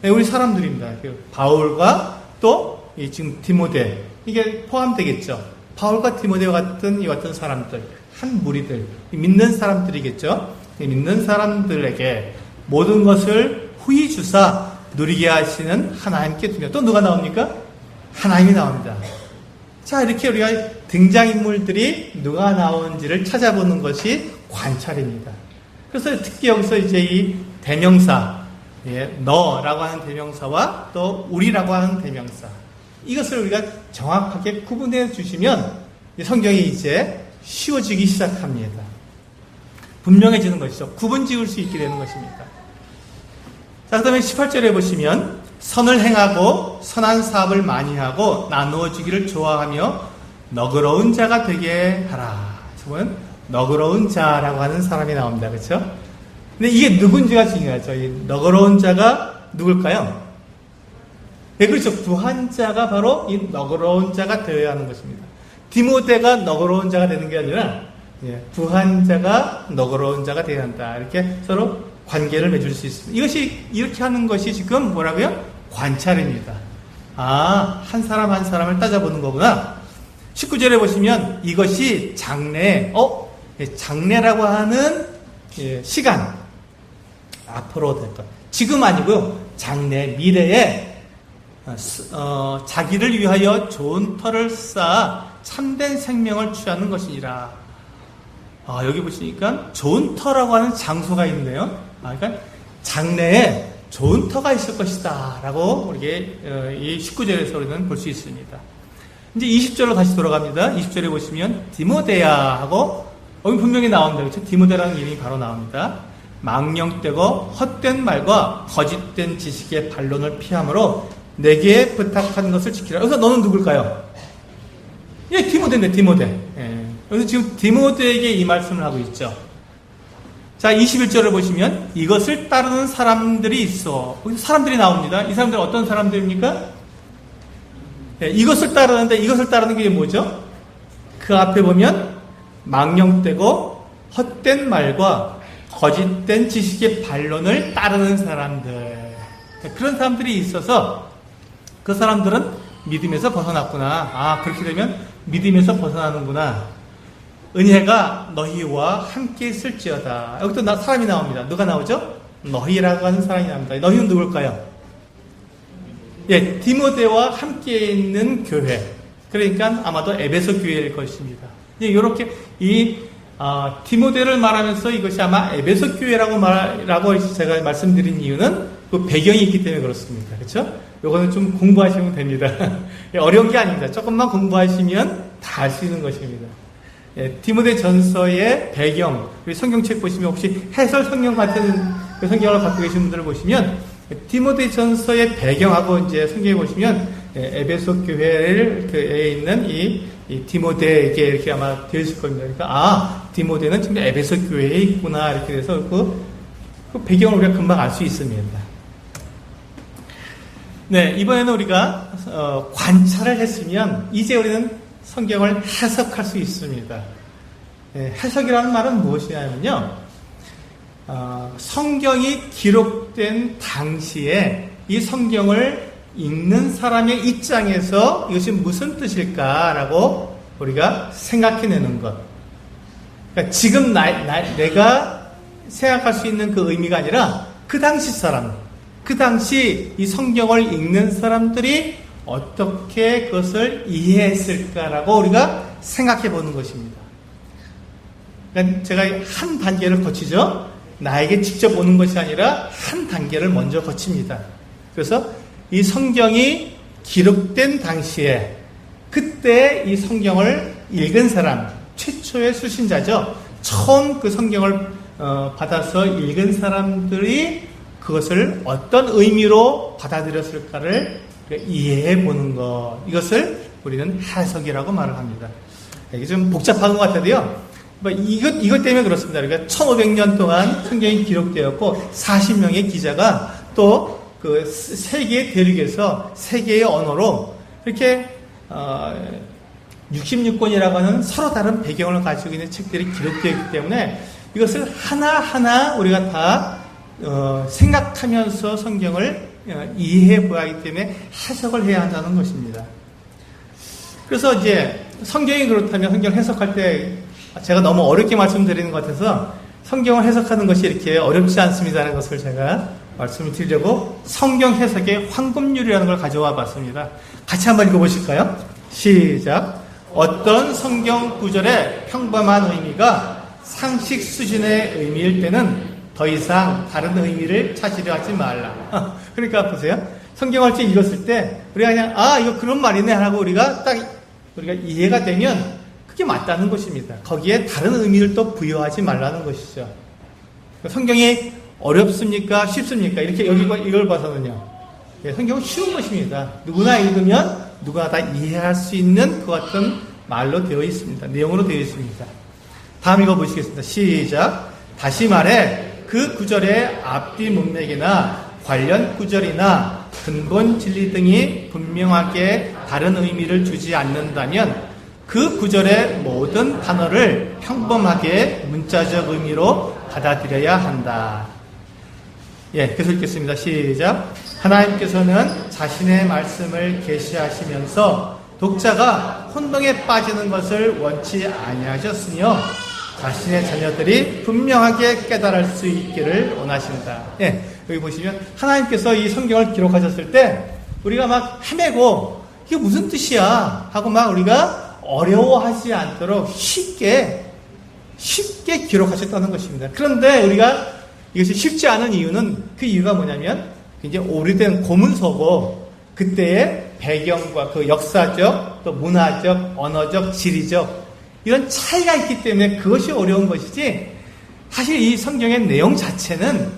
우리 사람들입니다. 바울과 또 지금 디모데, 이게 포함되겠죠. 바울과 디모데와 같은 이 같은 사람들, 한 무리들, 믿는 사람들이겠죠. 믿는 사람들에게 모든 것을 후히 주사 누리게 하시는 하나님께 두며. 또 누가 나옵니까? 하나님이 나옵니다. 자, 이렇게 우리가 등장인물들이 누가 나오는지를 찾아보는 것이 관찰입니다. 그래서 특히 여기서 이제 이 대명사, 너라고 하는 대명사와 또 우리라고 하는 대명사, 이것을 우리가 정확하게 구분해 주시면 성경이 이제 쉬워지기 시작합니다. 분명해지는 것이죠. 구분 지을 수 있게 되는 것입니다. 자, 그 다음에 18절에 보시면 선을 행하고 선한 사업을 많이 하고 나누어 주기를 좋아하며 너그러운 자가 되게 하라. 저는 너그러운 자라고 하는 사람이 나옵니다. 그렇죠? 근데 이게 누군지가 중요하죠. 이 너그러운 자가 누굴까요? 네, 그렇죠. 부한 자가 바로 이 너그러운 자가 되어야 하는 것입니다. 디모데가 너그러운 자가 되는 게 아니라 부한 자가 너그러운 자가 되어야 한다. 이렇게 서로 관계를 맺을 수 있습니다. 이것이 이렇게 하는 것이 지금 뭐라고요? 관찰입니다. 아, 한 사람 한 사람을 따져보는 거구나. 19절에 보시면 이것이 장래라고 하는 시간 앞으로 될 것. 지금 아니고요. 장래 미래에 자기를 위하여 좋은 터를 쌓아 참된 생명을 취하는 것이니라. 여기 보시니까 좋은 터라고 하는 장소가 있네요. 그러니까 장래에 좋은 터가 있을 것이다 라고 우리게 이 19절에서 우리는 볼 수 있습니다. 이제 20절로 다시 돌아갑니다. 20절에 보시면 디모데야 하고 여기 분명히 나옵니다. 그렇죠? 디모데라는 이름이 바로 나옵니다. 망령되고 헛된 말과 거짓된 지식의 반론을 피함으로 내게 부탁한 것을 지키라. 여기서 너는 누굴까요? 디모데네, 디모데. 그래서 지금 디모데에게 이 말씀을 하고 있죠. 자, 21절을 보시면 이것을 따르는 사람들이 있어. 여기서 사람들이 나옵니다. 이 사람들은 어떤 사람들입니까? 이것을 따르는데 이것을 따르는 게 뭐죠? 그 앞에 보면 망령되고 헛된 말과 거짓된 지식의 반론을 따르는 사람들. 그런 사람들이 있어서 그 사람들은 믿음에서 벗어났구나. 그렇게 되면 믿음에서 벗어나는구나. 은혜가 너희와 함께 있을지어다. 여기 또 사람이 나옵니다. 누가 나오죠? 너희라고 하는 사람이 나옵니다. 너희는 누굴까요? 디모데와 함께 있는 교회. 그러니까 아마도 에베소 교회일 것입니다. 이렇게 디모데를 말하면서 이것이 아마 에베소 교회라고 제가 말씀드린 이유는 그 배경이 있기 때문에 그렇습니다. 그렇죠? 요거는 좀 공부하시면 됩니다. 어려운 게 아닙니다. 조금만 공부하시면 다 알 수 있는 것입니다. 디모데 전서의 배경, 성경책 보시면 혹시 해설 성경 같은 그 성경을 갖고 계신 분들을 보시면 디모데 전서의 배경하고 이제 성경에 보시면 에베소 교회에 있는 이 디모데에게 이렇게 아마 되어 있을 겁니다. 그러니까 디모데는 지금 에베소 교회에 있구나 이렇게 돼서 그 배경을 우리가 금방 알 수 있습니다. 네, 이번에는 우리가 관찰을 했으면 이제 우리는 성경을 해석할 수 있습니다. 해석이라는 말은 무엇이냐면요. 성경이 기록된 당시에 이 성경을 읽는 사람의 입장에서 이것이 무슨 뜻일까라고 우리가 생각해내는 것. 그러니까 지금 내가 생각할 수 있는 그 의미가 아니라 그 당시 사람, 그 당시 이 성경을 읽는 사람들이 어떻게 그것을 이해했을까라고 우리가 생각해 보는 것입니다. 그러니까 제가 한 단계를 거치죠. 나에게 직접 오는 것이 아니라 한 단계를 먼저 거칩니다. 그래서 이 성경이 기록된 당시에 그때 이 성경을 읽은 사람, 최초의 수신자죠. 처음 그 성경을 받아서 읽은 사람들이 그것을 어떤 의미로 받아들였을까를 이해해 보는 것. 이것을 우리는 해석이라고 말을 합니다. 이게 좀 복잡한 것 같아도요. 이것 때문에 그렇습니다. 그러니까 1500년 동안 성경이 기록되었고 40명의 기자가 또 그 세계의 대륙에서 세계의 언어로 이렇게 66권이라고 하는 서로 다른 배경을 가지고 있는 책들이 기록되어 있기 때문에 이것을 하나하나 우리가 다 생각하면서 성경을 이해해 보아야 하기 때문에 해석을 해야 한다는 것입니다. 그래서 이제 성경이 그렇다면 성경을 해석할 때 제가 너무 어렵게 말씀드리는 것 같아서 성경을 해석하는 것이 이렇게 어렵지 않습니다라는 것을 제가 말씀을 드리려고 성경 해석의 황금률이라는 걸 가져와 봤습니다. 같이 한번 읽어보실까요? 시작. 어떤 성경 구절의 평범한 의미가 상식 수준의 의미일 때는 더 이상 다른 의미를 찾으려 하지 말라. 그러니까 보세요. 성경을 읽었을 때 우리가 그냥 이거 그런 말이네 하고 우리가 이해가 되면 그게 맞다는 것입니다. 거기에 다른 의미를 또 부여하지 말라는 것이죠. 성경이 어렵습니까? 쉽습니까? 이렇게 이걸 봐서는요. 성경은 쉬운 것입니다. 누구나 읽으면 누구나 다 이해할 수 있는 그 같은 말로 되어 있습니다. 내용으로 되어 있습니다. 다음 읽어보시겠습니다. 시작. 다시 말해 그 구절의 앞뒤 문맥이나 관련 구절이나 근본 진리 등이 분명하게 다른 의미를 주지 않는다면 그 구절의 모든 단어를 평범하게 문자적 의미로 받아들여야 한다. 예, 계속 읽겠습니다. 시작. 하나님께서는 자신의 말씀을 계시하시면서 독자가 혼동에 빠지는 것을 원치 아니하셨으며 자신의 자녀들이 분명하게 깨달을 수 있기를 원하신다. 예, 여기 보시면 하나님께서 이 성경을 기록하셨을 때 우리가 막 헤매고 이게 무슨 뜻이야 하고 막 우리가 어려워하지 않도록 쉽게 기록하셨다는 것입니다. 그런데 우리가 이것이 쉽지 않은 이유는 그 이유가 뭐냐면 굉장히 오래된 고문서고 그때의 배경과 그 역사적 또 문화적 언어적 지리적 이런 차이가 있기 때문에 그것이 어려운 것이지 사실 이 성경의 내용 자체는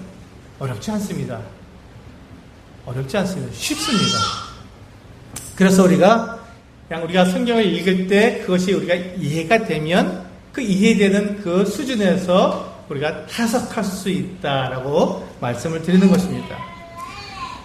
어렵지 않습니다. 어렵지 않습니다. 쉽습니다. 그래서 우리가 성경을 읽을 때 그것이 우리가 이해가 되면 그 이해되는 그 수준에서 우리가 해석할 수 있다라고 말씀을 드리는 것입니다.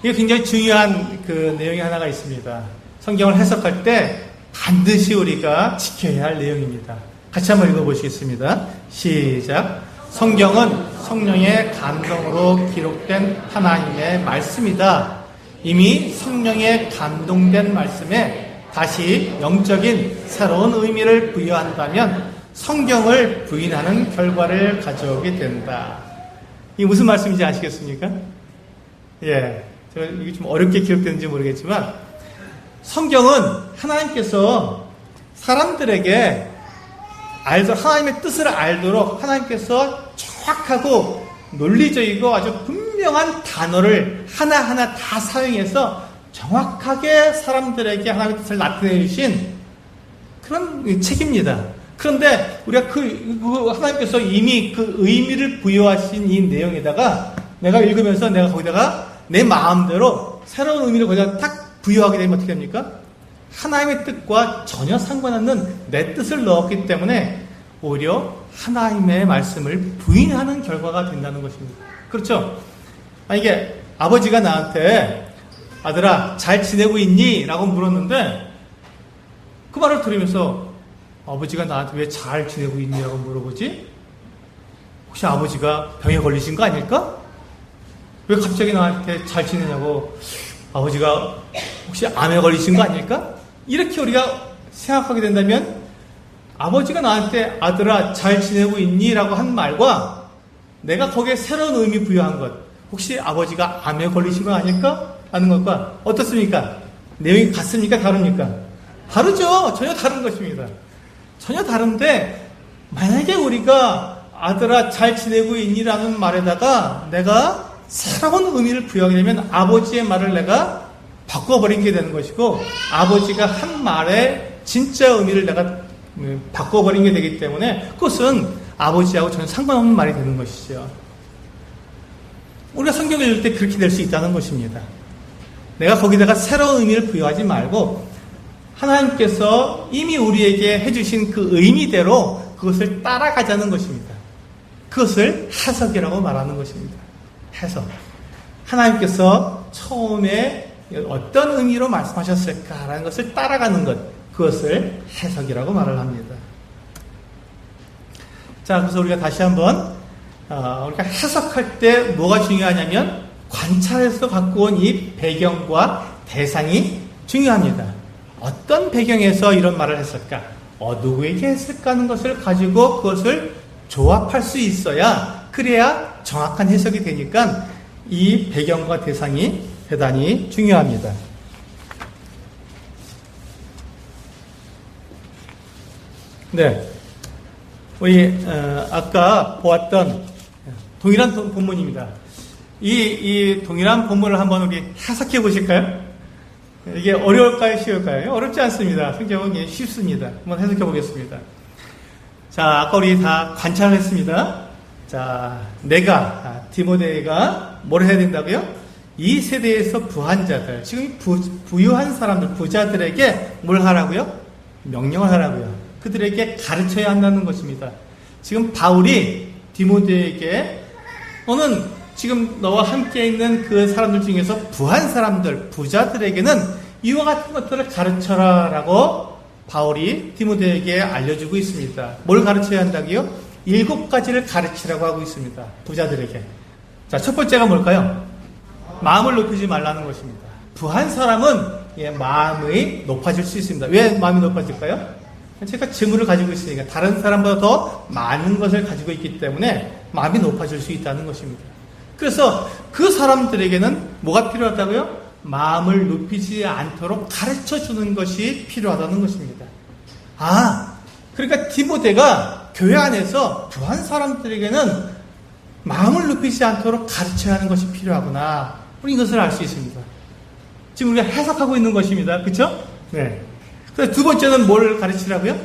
이게 굉장히 중요한 그 내용이 하나가 있습니다. 성경을 해석할 때 반드시 우리가 지켜야 할 내용입니다. 같이 한번 읽어보시겠습니다. 시작. 성경은 성령의 감동으로 기록된 하나님의 말씀이다. 이미 성령의 감동된 말씀에 다시 영적인 새로운 의미를 부여한다면 성경을 부인하는 결과를 가져오게 된다. 이게 무슨 말씀인지 아시겠습니까? 예, 제가 이게 좀 어렵게 기록되는지 모르겠지만 성경은 하나님께서 사람들에게 하나님의 뜻을 알도록 하나님께서 정확하고 논리적이고 아주 분명한 단어를 하나하나 다 사용해서 정확하게 사람들에게 하나님의 뜻을 나타내 주신 그런 책입니다. 그런데 우리가 하나님께서 이미 그 의미를 부여하신 이 내용에다가 내가 읽으면서 내가 거기다가 내 마음대로 새로운 의미를 거기다 딱 부여하게 되면 어떻게 됩니까? 하나님의 뜻과 전혀 상관없는 내 뜻을 넣었기 때문에 오히려 하나님의 말씀을 부인하는 결과가 된다는 것입니다. 그렇죠? 이게 아버지가 나한테 아들아 잘 지내고 있니? 라고 물었는데 그 말을 들으면서 아버지가 나한테 왜 잘 지내고 있냐고 물어보지? 혹시 아버지가 병에 걸리신 거 아닐까? 왜 갑자기 나한테 잘 지내냐고 아버지가 혹시 암에 걸리신 거 아닐까? 이렇게 우리가 생각하게 된다면 아버지가 나한테 아들아 잘 지내고 있니? 라고 한 말과 내가 거기에 새로운 의미 부여한 것 혹시 아버지가 암에 걸리신 거 아닐까? 하는 것과 어떻습니까? 내용이 같습니까? 다릅니까? 다르죠. 전혀 다른 것입니다. 전혀 다른데 만약에 우리가 아들아 잘 지내고 있니? 라는 말에다가 내가 새로운 의미를 부여하게 되면 아버지의 말을 내가 바꿔버리게 되는 것이고 아버지가 한 말의 진짜 의미를 내가 바꿔버리게 되기 때문에 그것은 아버지하고 전혀 상관없는 말이 되는 것이죠. 우리가 성경을 읽을 때 그렇게 될 수 있다는 것입니다. 내가 거기다가 새로운 의미를 부여하지 말고 하나님께서 이미 우리에게 해주신 그 의미대로 그것을 따라가자는 것입니다. 그것을 해석이라고 말하는 것입니다. 해석. 하나님께서 처음에 어떤 의미로 말씀하셨을까라는 것을 따라가는 것, 그것을 해석이라고 말을 합니다. 자, 그래서 우리가 다시 한번 우리가 해석할 때 뭐가 중요하냐면 관찰해서 갖고 온 이 배경과 대상이 중요합니다. 어떤 배경에서 이런 말을 했을까? 누구에게 했을까 하는 것을 가지고 그것을 조합할 수 있어야 그래야 정확한 해석이 되니까 이 배경과 대상이 대단히 중요합니다. 네, 우리 아까 보았던 동일한 본문입니다. 이 동일한 본문을 한번 우리 해석해 보실까요? 이게 어려울까요? 쉬울까요? 어렵지 않습니다. 성경은 쉽습니다. 한번 해석해 보겠습니다. 자, 아까 우리 다 관찰을 했습니다. 자, 디모데가 뭘 해야 된다고요? 이 세대에서 부한 자들, 지금 부유한 사람들, 부자들에게 뭘 하라고요? 명령을 하라고요. 그들에게 가르쳐야 한다는 것입니다. 지금 바울이 디모데에게 너는 지금 너와 함께 있는 그 사람들 중에서 부한 사람들, 부자들에게는 이와 같은 것들을 가르쳐라 라고 바울이 디모데에게 알려주고 있습니다. 뭘 가르쳐야 한다고요? 7가지를 가르치라고 하고 있습니다. 부자들에게. 자, 첫 번째가 뭘까요? 마음을 높이지 말라는 것입니다. 부한 사람은 마음이 높아질 수 있습니다. 왜 마음이 높아질까요? 제가 재물을 가지고 있으니까 다른 사람보다 더 많은 것을 가지고 있기 때문에 마음이 높아질 수 있다는 것입니다. 그래서 그 사람들에게는 뭐가 필요하다고요? 마음을 높이지 않도록 가르쳐 주는 것이 필요하다는 것입니다. 그러니까 디모데가 교회 안에서 부한 사람들에게는 마음을 높이지 않도록 가르쳐야 하는 것이 필요하구나. 우리 이것을 알 수 있습니다. 지금 우리가 해석하고 있는 것입니다. 그렇죠? 네. 그래서 두 번째는 뭘 가르치라고요?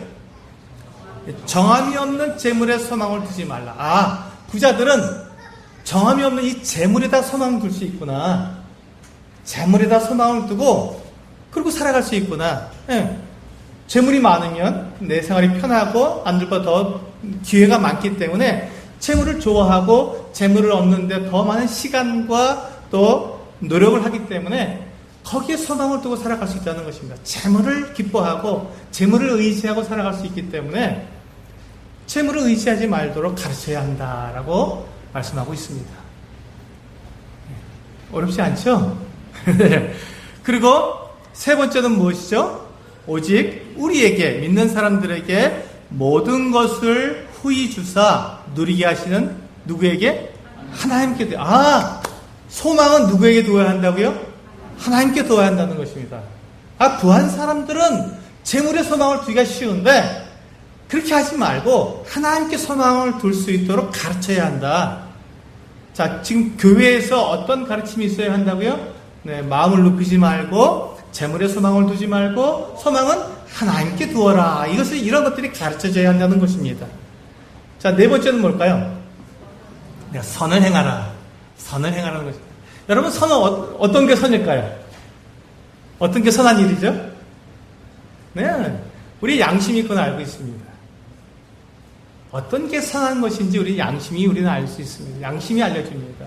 정함이 없는 재물에 소망을 두지 말라. 부자들은 정함이 없는 이 재물에다 소망을 둘 수 있구나. 재물에다 소망을 두고 그리고 살아갈 수 있구나. 네. 재물이 많으면 내 생활이 편하고 남들보다 더 기회가 많기 때문에 재물을 좋아하고 재물을 얻는데 더 많은 시간과 또 노력을 하기 때문에 거기에 소망을 두고 살아갈 수 있다는 것입니다. 재물을 기뻐하고 재물을 의지하고 살아갈 수 있기 때문에 재물을 의지하지 말도록 가르쳐야 한다라고 말씀하고 있습니다. 어렵지 않죠? 그리고 세 번째는 무엇이죠? 오직 우리에게, 믿는 사람들에게 모든 것을 후히 주사 누리게 하시는 누구에게? 하나님께. 소망은 누구에게 두어야 한다고요? 하나님께 두어야 한다는 것입니다. 부한 사람들은 재물에 소망을 두기가 쉬운데 그렇게 하지 말고 하나님께 소망을 둘 수 있도록 가르쳐야 한다. 자, 지금 교회에서 어떤 가르침이 있어야 한다고요? 네, 마음을 높이지 말고 재물에 소망을 두지 말고 소망은 하나님께 두어라. 이런 것들이 가르쳐져야 한다는 것입니다. 자, 네 번째는 뭘까요? 선을 행하라. 선을 행하라는 것입니다. 여러분, 선은 어떤 게 선일까요? 어떤 게 선한 일이죠? 네, 우리 양심이 그건 알고 있습니다. 어떤 게 선한 것인지 우리는 알 수 있습니다. 양심이 알려줍니다.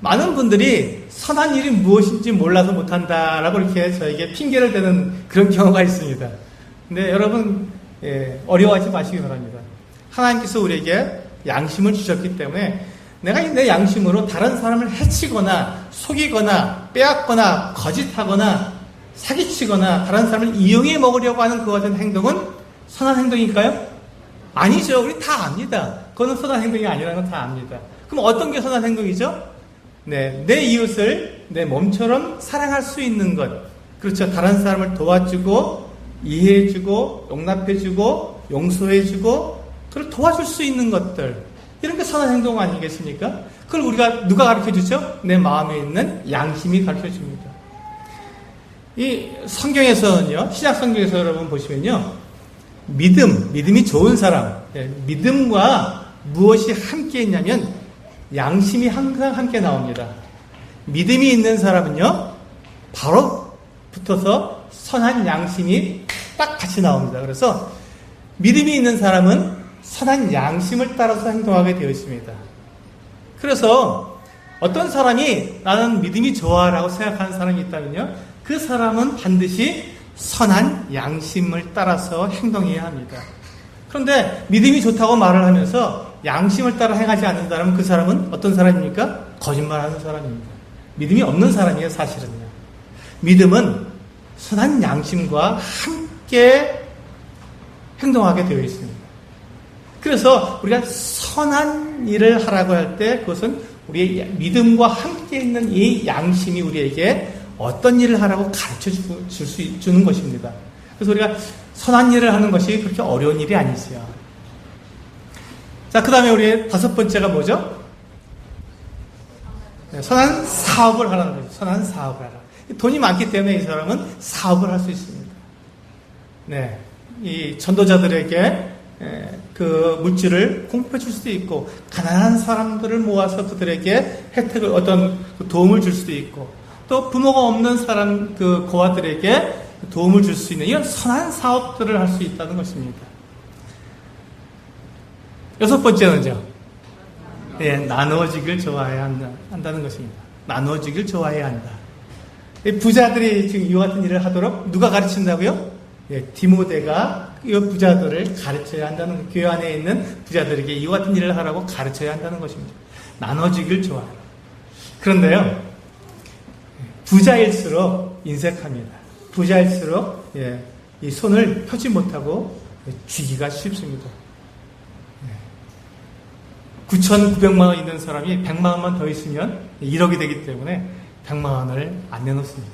많은 분들이 선한 일이 무엇인지 몰라서 못한다라고 이렇게 저에게 핑계를 대는 그런 경우가 있습니다. 근데 여러분, 어려워하지 마시기 바랍니다. 하나님께서 우리에게 양심을 주셨기 때문에 내가 내 양심으로 다른 사람을 해치거나 속이거나 빼앗거나 거짓하거나 사기치거나 다른 사람을 이용해 먹으려고 하는 그 같은 행동은 선한 행동일까요? 아니죠. 우리 다 압니다. 그거는 선한 행동이 아니라는 건 다 압니다. 그럼 어떤 게 선한 행동이죠? 네, 내 이웃을 내 몸처럼 사랑할 수 있는 것. 그렇죠. 다른 사람을 도와주고 이해해주고 용납해주고 용서해주고 그걸 도와줄 수 있는 것들. 이런 게 선한 행동 아니겠습니까? 그걸 우리가 누가 가르쳐주죠? 내 마음에 있는 양심이 가르쳐줍니다. 이 성경에서는요, 신약 성경에서 여러분 보시면요, 믿음이 좋은 사람, 믿음과 무엇이 함께 있냐면 양심이 항상 함께 나옵니다. 믿음이 있는 사람은요, 바로 붙어서 선한 양심이 딱 같이 나옵니다. 그래서 믿음이 있는 사람은 선한 양심을 따라서 행동하게 되어 있습니다. 그래서 어떤 사람이 나는 믿음이 좋아라고 생각하는 사람이 있다면요, 그 사람은 반드시 선한 양심을 따라서 행동해야 합니다. 그런데 믿음이 좋다고 말을 하면서 양심을 따라 행하지 않는 사람은 그 사람은 어떤 사람입니까? 거짓말하는 사람입니다. 믿음이 없는 사람이에요, 사실은요. 믿음은 선한 양심과 함께 행동하게 되어 있습니다. 그래서 우리가 선한 일을 하라고 할 때 그것은 우리의 믿음과 함께 있는 이 양심이 우리에게 어떤 일을 하라고 가르쳐 주는 것입니다. 그래서 우리가 선한 일을 하는 것이 그렇게 어려운 일이 아니지요. 자, 그 다음에 우리 다섯 번째가 뭐죠? 선한 사업을 하라는 거죠. 선한 사업을 하라. 돈이 많기 때문에 이 사람은 사업을 할 수 있습니다. 네, 이 전도자들에게 그 물질을 공급해 줄 수도 있고, 가난한 사람들을 모아서 그들에게 혜택을, 어떤 도움을 줄 수도 있고, 또 부모가 없는 사람, 그 고아들에게 도움을 줄 수 있는 이런 선한 사업들을 할 수 있다는 것입니다. 여섯 번째는요. 예, 나누어지길 좋아해야 한다는 것입니다. 나누어지길 좋아해야 한다. 부자들이 지금 이와 같은 일을 하도록 누가 가르친다고요? 예, 디모데가 이 부자들을 가르쳐야 한다는, 교회 안에 있는 부자들에게 이와 같은 일을 하라고 가르쳐야 한다는 것입니다. 나눠주길 좋아해요. 그런데요, 부자일수록 인색합니다. 부자일수록 이 손을 펴지 못하고 쥐기가 쉽습니다. 9,900만 원 있는 사람이 100만 원만 더 있으면 1억이 되기 때문에 100만 원을 안 내놓습니다.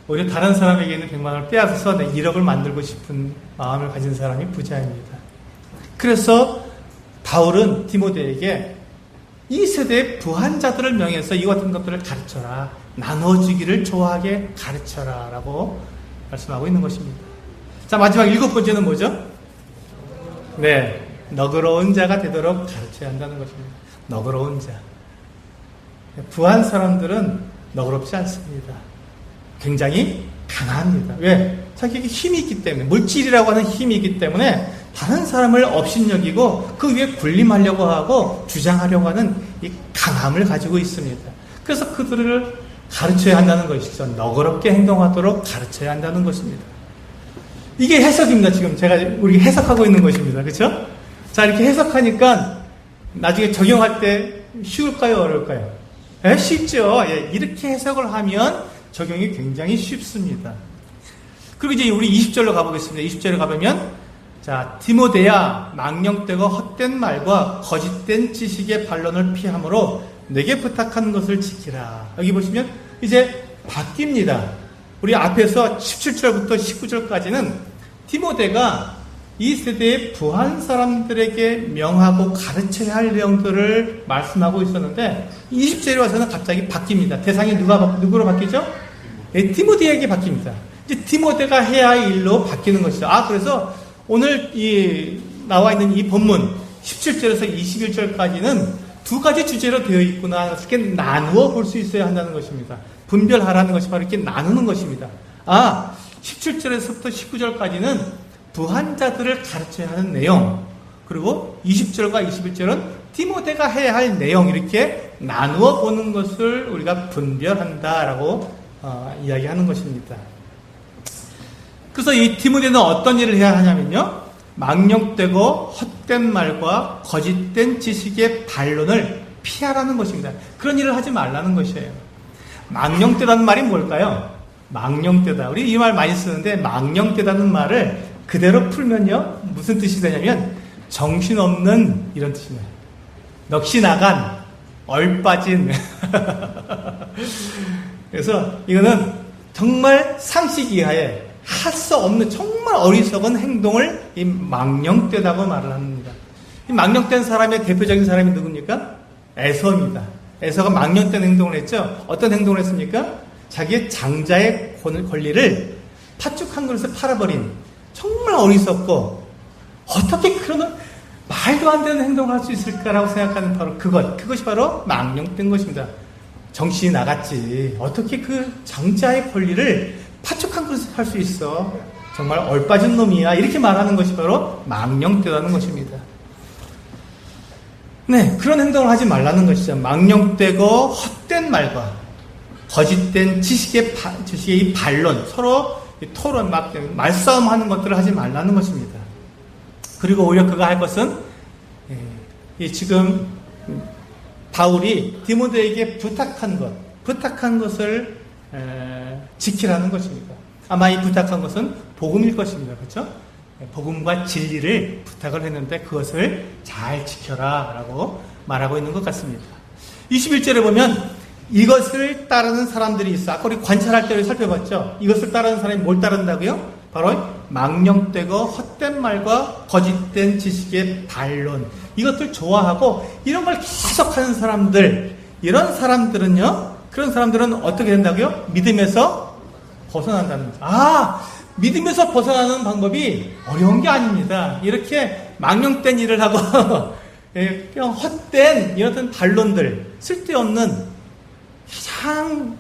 오히려 다른 사람에게 있는 100만 원을 빼앗아서 1억을 만들고 싶은 마음을 가진 사람이 부자입니다. 그래서 바울은 디모데에게 이 세대의 부한자들을 명해서 이 같은 것들을 가르쳐라. 나눠주기를 좋아하게 가르쳐라. 라고 말씀하고 있는 것입니다. 자, 마지막 7번째는 뭐죠? 네. 너그러운 자가 되도록 가르쳐야 한다는 것입니다. 너그러운 자. 부한 사람들은 너그럽지 않습니다. 굉장히 강합니다. 왜? 자기에게 힘이 있기 때문에, 물질이라고 하는 힘이 있기 때문에 다른 사람을 업신여기고 그 위에 군림하려고 하고 주장하려고 하는 이 강함을 가지고 있습니다. 그래서 그들을 가르쳐야 한다는 것이죠. 너그럽게 행동하도록 가르쳐야 한다는 것입니다. 이게 해석입니다. 지금 우리 해석하고 있는 것입니다. 그렇죠? 자, 이렇게 해석하니까 나중에 적용할 때 쉬울까요? 어려울까요? 쉽죠. 이렇게 해석을 하면 적용이 굉장히 쉽습니다. 그리고 이제 우리 20절로 가보겠습니다. 20절에 가보면, 자, 디모데야, 망령되고 헛된 말과 거짓된 지식의 반론을 피함으로 내게 부탁한 것을 지키라. 여기 보시면 이제 바뀝니다. 우리 앞에서 17절부터 19절까지는 디모데가 이 세대의 부한 사람들에게 명하고 가르쳐야 할 내용들을 말씀하고 있었는데 20절에 와서는 갑자기 바뀝니다. 대상이 누구로 바뀌죠? 디모데에게 바뀝니다. 이제 디모데가 해야 할 일로 바뀌는 것이죠. 그래서 오늘 나와 있는 이 본문 17절에서 21절까지는 두 가지 주제로 되어 있구나. 이렇게 나누어 볼 수 있어야 한다는 것입니다. 분별하라는 것이 바로 이렇게 나누는 것입니다. 17절에서부터 19절까지는 부한자들을 가르쳐야 하는 내용, 그리고 20절과 21절은 디모데가 해야 할 내용, 이렇게 나누어 보는 것을 우리가 분별한다라고 이야기하는 것입니다. 그래서 이 디모데는 어떤 일을 해야 하냐면요, 망령되고 헛된 말과 거짓된 지식의 반론을 피하라는 것입니다. 그런 일을 하지 말라는 것이에요. 망령되다는 말이 뭘까요? 망령되다. 우리 이 말 많이 쓰는데 망령되다는 말을 그대로 풀면요, 무슨 뜻이 되냐면 정신없는, 이런 뜻입니다. 넋이 나간, 얼빠진. 그래서 이거는 정말 상식 이하에 할 수 없는 정말 어리석은 행동을 이 망령되다고 말을 합니다. 이 망령된 사람의 대표적인 사람이 누굽니까? 에서입니다. 에서가 망령된 행동을 했죠. 어떤 행동을 했습니까? 자기의 장자의 권리를 팥죽 한 그릇에 팔아버린, 정말 어리석고 어떻게 그런 말도 안 되는 행동을 할 수 있을까라고 생각하는 바로 그것이 바로 망령된 것입니다. 정신이 나갔지. 어떻게 그 장자의 권리를 팥죽 한 그릇에 팔 수 있어? 정말 얼빠진 놈이야. 이렇게 말하는 것이 바로 망령되다는 것입니다. 네, 그런 행동을 하지 말라는 것이죠. 망령되고 헛된 말과 거짓된 지식의 이 반론, 서로 토론, 말싸움하는 것들을 하지 말라는 것입니다. 그리고 오히려 그가 할 것은 지금 바울이 디모데에게 부탁한 것을 지키라는 것입니다. 아마 이 부탁한 것은 복음일 것입니다. 그렇죠? 복음과 진리를 부탁을 했는데 그것을 잘 지켜라 라고 말하고 있는 것 같습니다. 21절에 보면 이것을 따르는 사람들이 있어. 아까 우리 관찰할 때 살펴봤죠. 이것을 따르는 사람이 뭘 따른다고요? 바로 망령되고 헛된 말과 거짓된 지식의 반론, 이것들 좋아하고 이런 걸 계속하는 사람들, 이런 사람들은요, 그런 사람들은 어떻게 된다고요? 믿음에서 벗어난다는 거죠. 믿음에서 벗어나는 방법이 어려운 게 아닙니다. 이렇게 망령된 일을 하고 그냥 헛된 이런 반론들, 쓸데없는 가장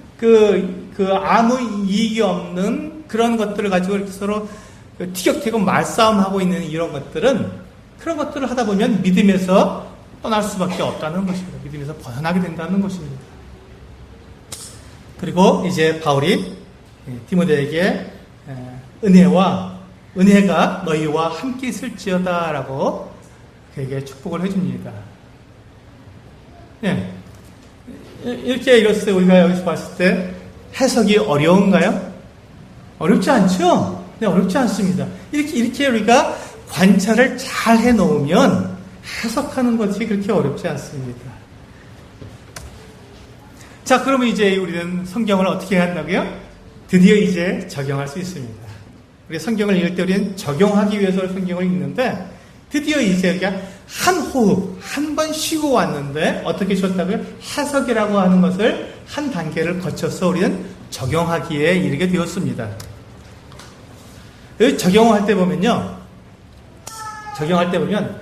아무 이익이 없는 그런 것들을 가지고 이렇게 서로 티격태격 말싸움하고 있는 이런 것들은 그런 것들을 하다 보면 믿음에서 떠날 수밖에 없다는 것입니다. 믿음에서 벗어나게 된다는 것입니다. 그리고 이제 바울이 디모데에게 은혜가 너희와 함께 있을지어다 라고 그에게 축복을 해줍니다. 네. 이렇게 읽었을 때 우리가 여기서 봤을 때 해석이 어려운가요? 어렵지 않죠? 네, 어렵지 않습니다. 이렇게 우리가 관찰을 잘 해놓으면 해석하는 것이 그렇게 어렵지 않습니다. 자, 그러면 이제 우리는 성경을 어떻게 해야 한다고요? 드디어 이제 적용할 수 있습니다. 우리가 성경을 읽을 때 우리는 적용하기 위해서 성경을 읽는데 드디어 이제 우리가 한 호흡, 한 번 쉬고 왔는데 어떻게 쉬었다고요? 해석이라고 하는 것을 한 단계를 거쳐서 우리는 적용하기에 이르게 되었습니다. 적용할 때 보면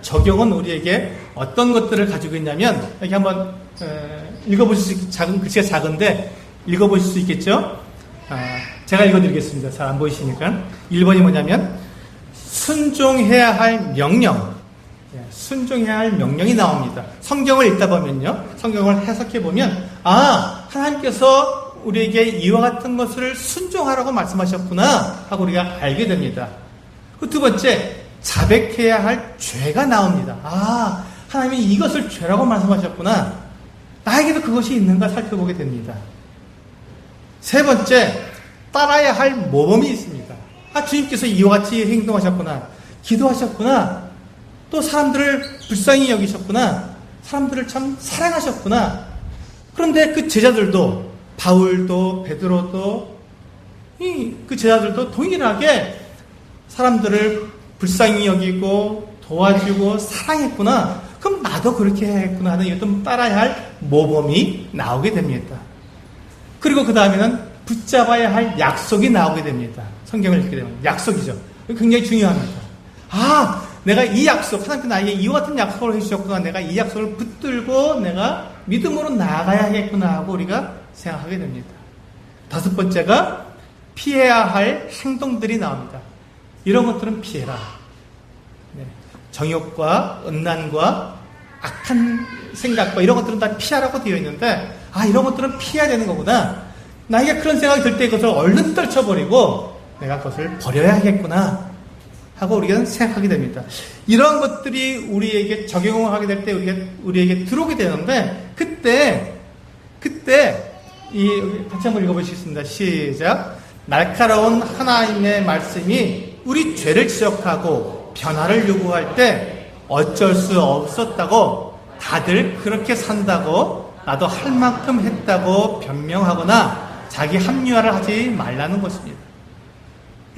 적용은 우리에게 어떤 것들을 가지고 있냐면 여기 한번 읽어보실 수 글씨가 작은데 읽어보실 수 있겠죠? 제가 읽어드리겠습니다. 잘 안 보이시니까. 1번이 뭐냐면 순종해야 할 명령. 순종해야 할 명령이 나옵니다. 성경을 읽다 보면요. 성경을 해석해 보면 하나님께서 우리에게 이와 같은 것을 순종하라고 말씀하셨구나 하고 우리가 알게 됩니다. 그 두 번째, 자백해야 할 죄가 나옵니다. 하나님이 이것을 죄라고 말씀하셨구나. 나에게도 그것이 있는가 살펴보게 됩니다. 세 번째, 따라야 할 모범이 있습니다. 주님께서 이와 같이 행동하셨구나. 기도하셨구나. 또 사람들을 불쌍히 여기셨구나. 사람들을 참 사랑하셨구나. 그런데 그 제자들도, 바울도 베드로도 그 제자들도 동일하게 사람들을 불쌍히 여기고 도와주고 사랑했구나. 그럼 나도 그렇게 해야겠구나 하는 어떤 따라야 할 모범이 나오게 됩니다. 그리고 그 다음에는 붙잡아야 할 약속이 나오게 됩니다. 성경을 읽게 되면 약속이죠. 굉장히 중요합니다. 내가 이 약속, 하나님께서 나에게 이와 같은 약속을 해주셨구나. 내가 이 약속을 붙들고 내가 믿음으로 나아가야겠구나 하고 우리가 생각하게 됩니다. 다섯 번째가 피해야 할 행동들이 나옵니다. 이런 것들은 피해라. 정욕과 음란과 악한 생각과 이런 것들은 다 피하라고 되어 있는데 이런 것들은 피해야 되는 거구나. 나에게 그런 생각이 들 때 그것을 얼른 떨쳐버리고 내가 그것을 버려야겠구나 하고 우리가 생각하게 됩니다. 이런 것들이 우리에게 적용을 하게 될 때 우리에게 들어오게 되는데 그때 같이 한번 읽어보시겠습니다. 시작. 날카로운 하나님의 말씀이 우리 죄를 지적하고 변화를 요구할 때 어쩔 수 없었다고 다들 그렇게 산다고 나도 할 만큼 했다고 변명하거나 자기 합리화를 하지 말라는 것입니다.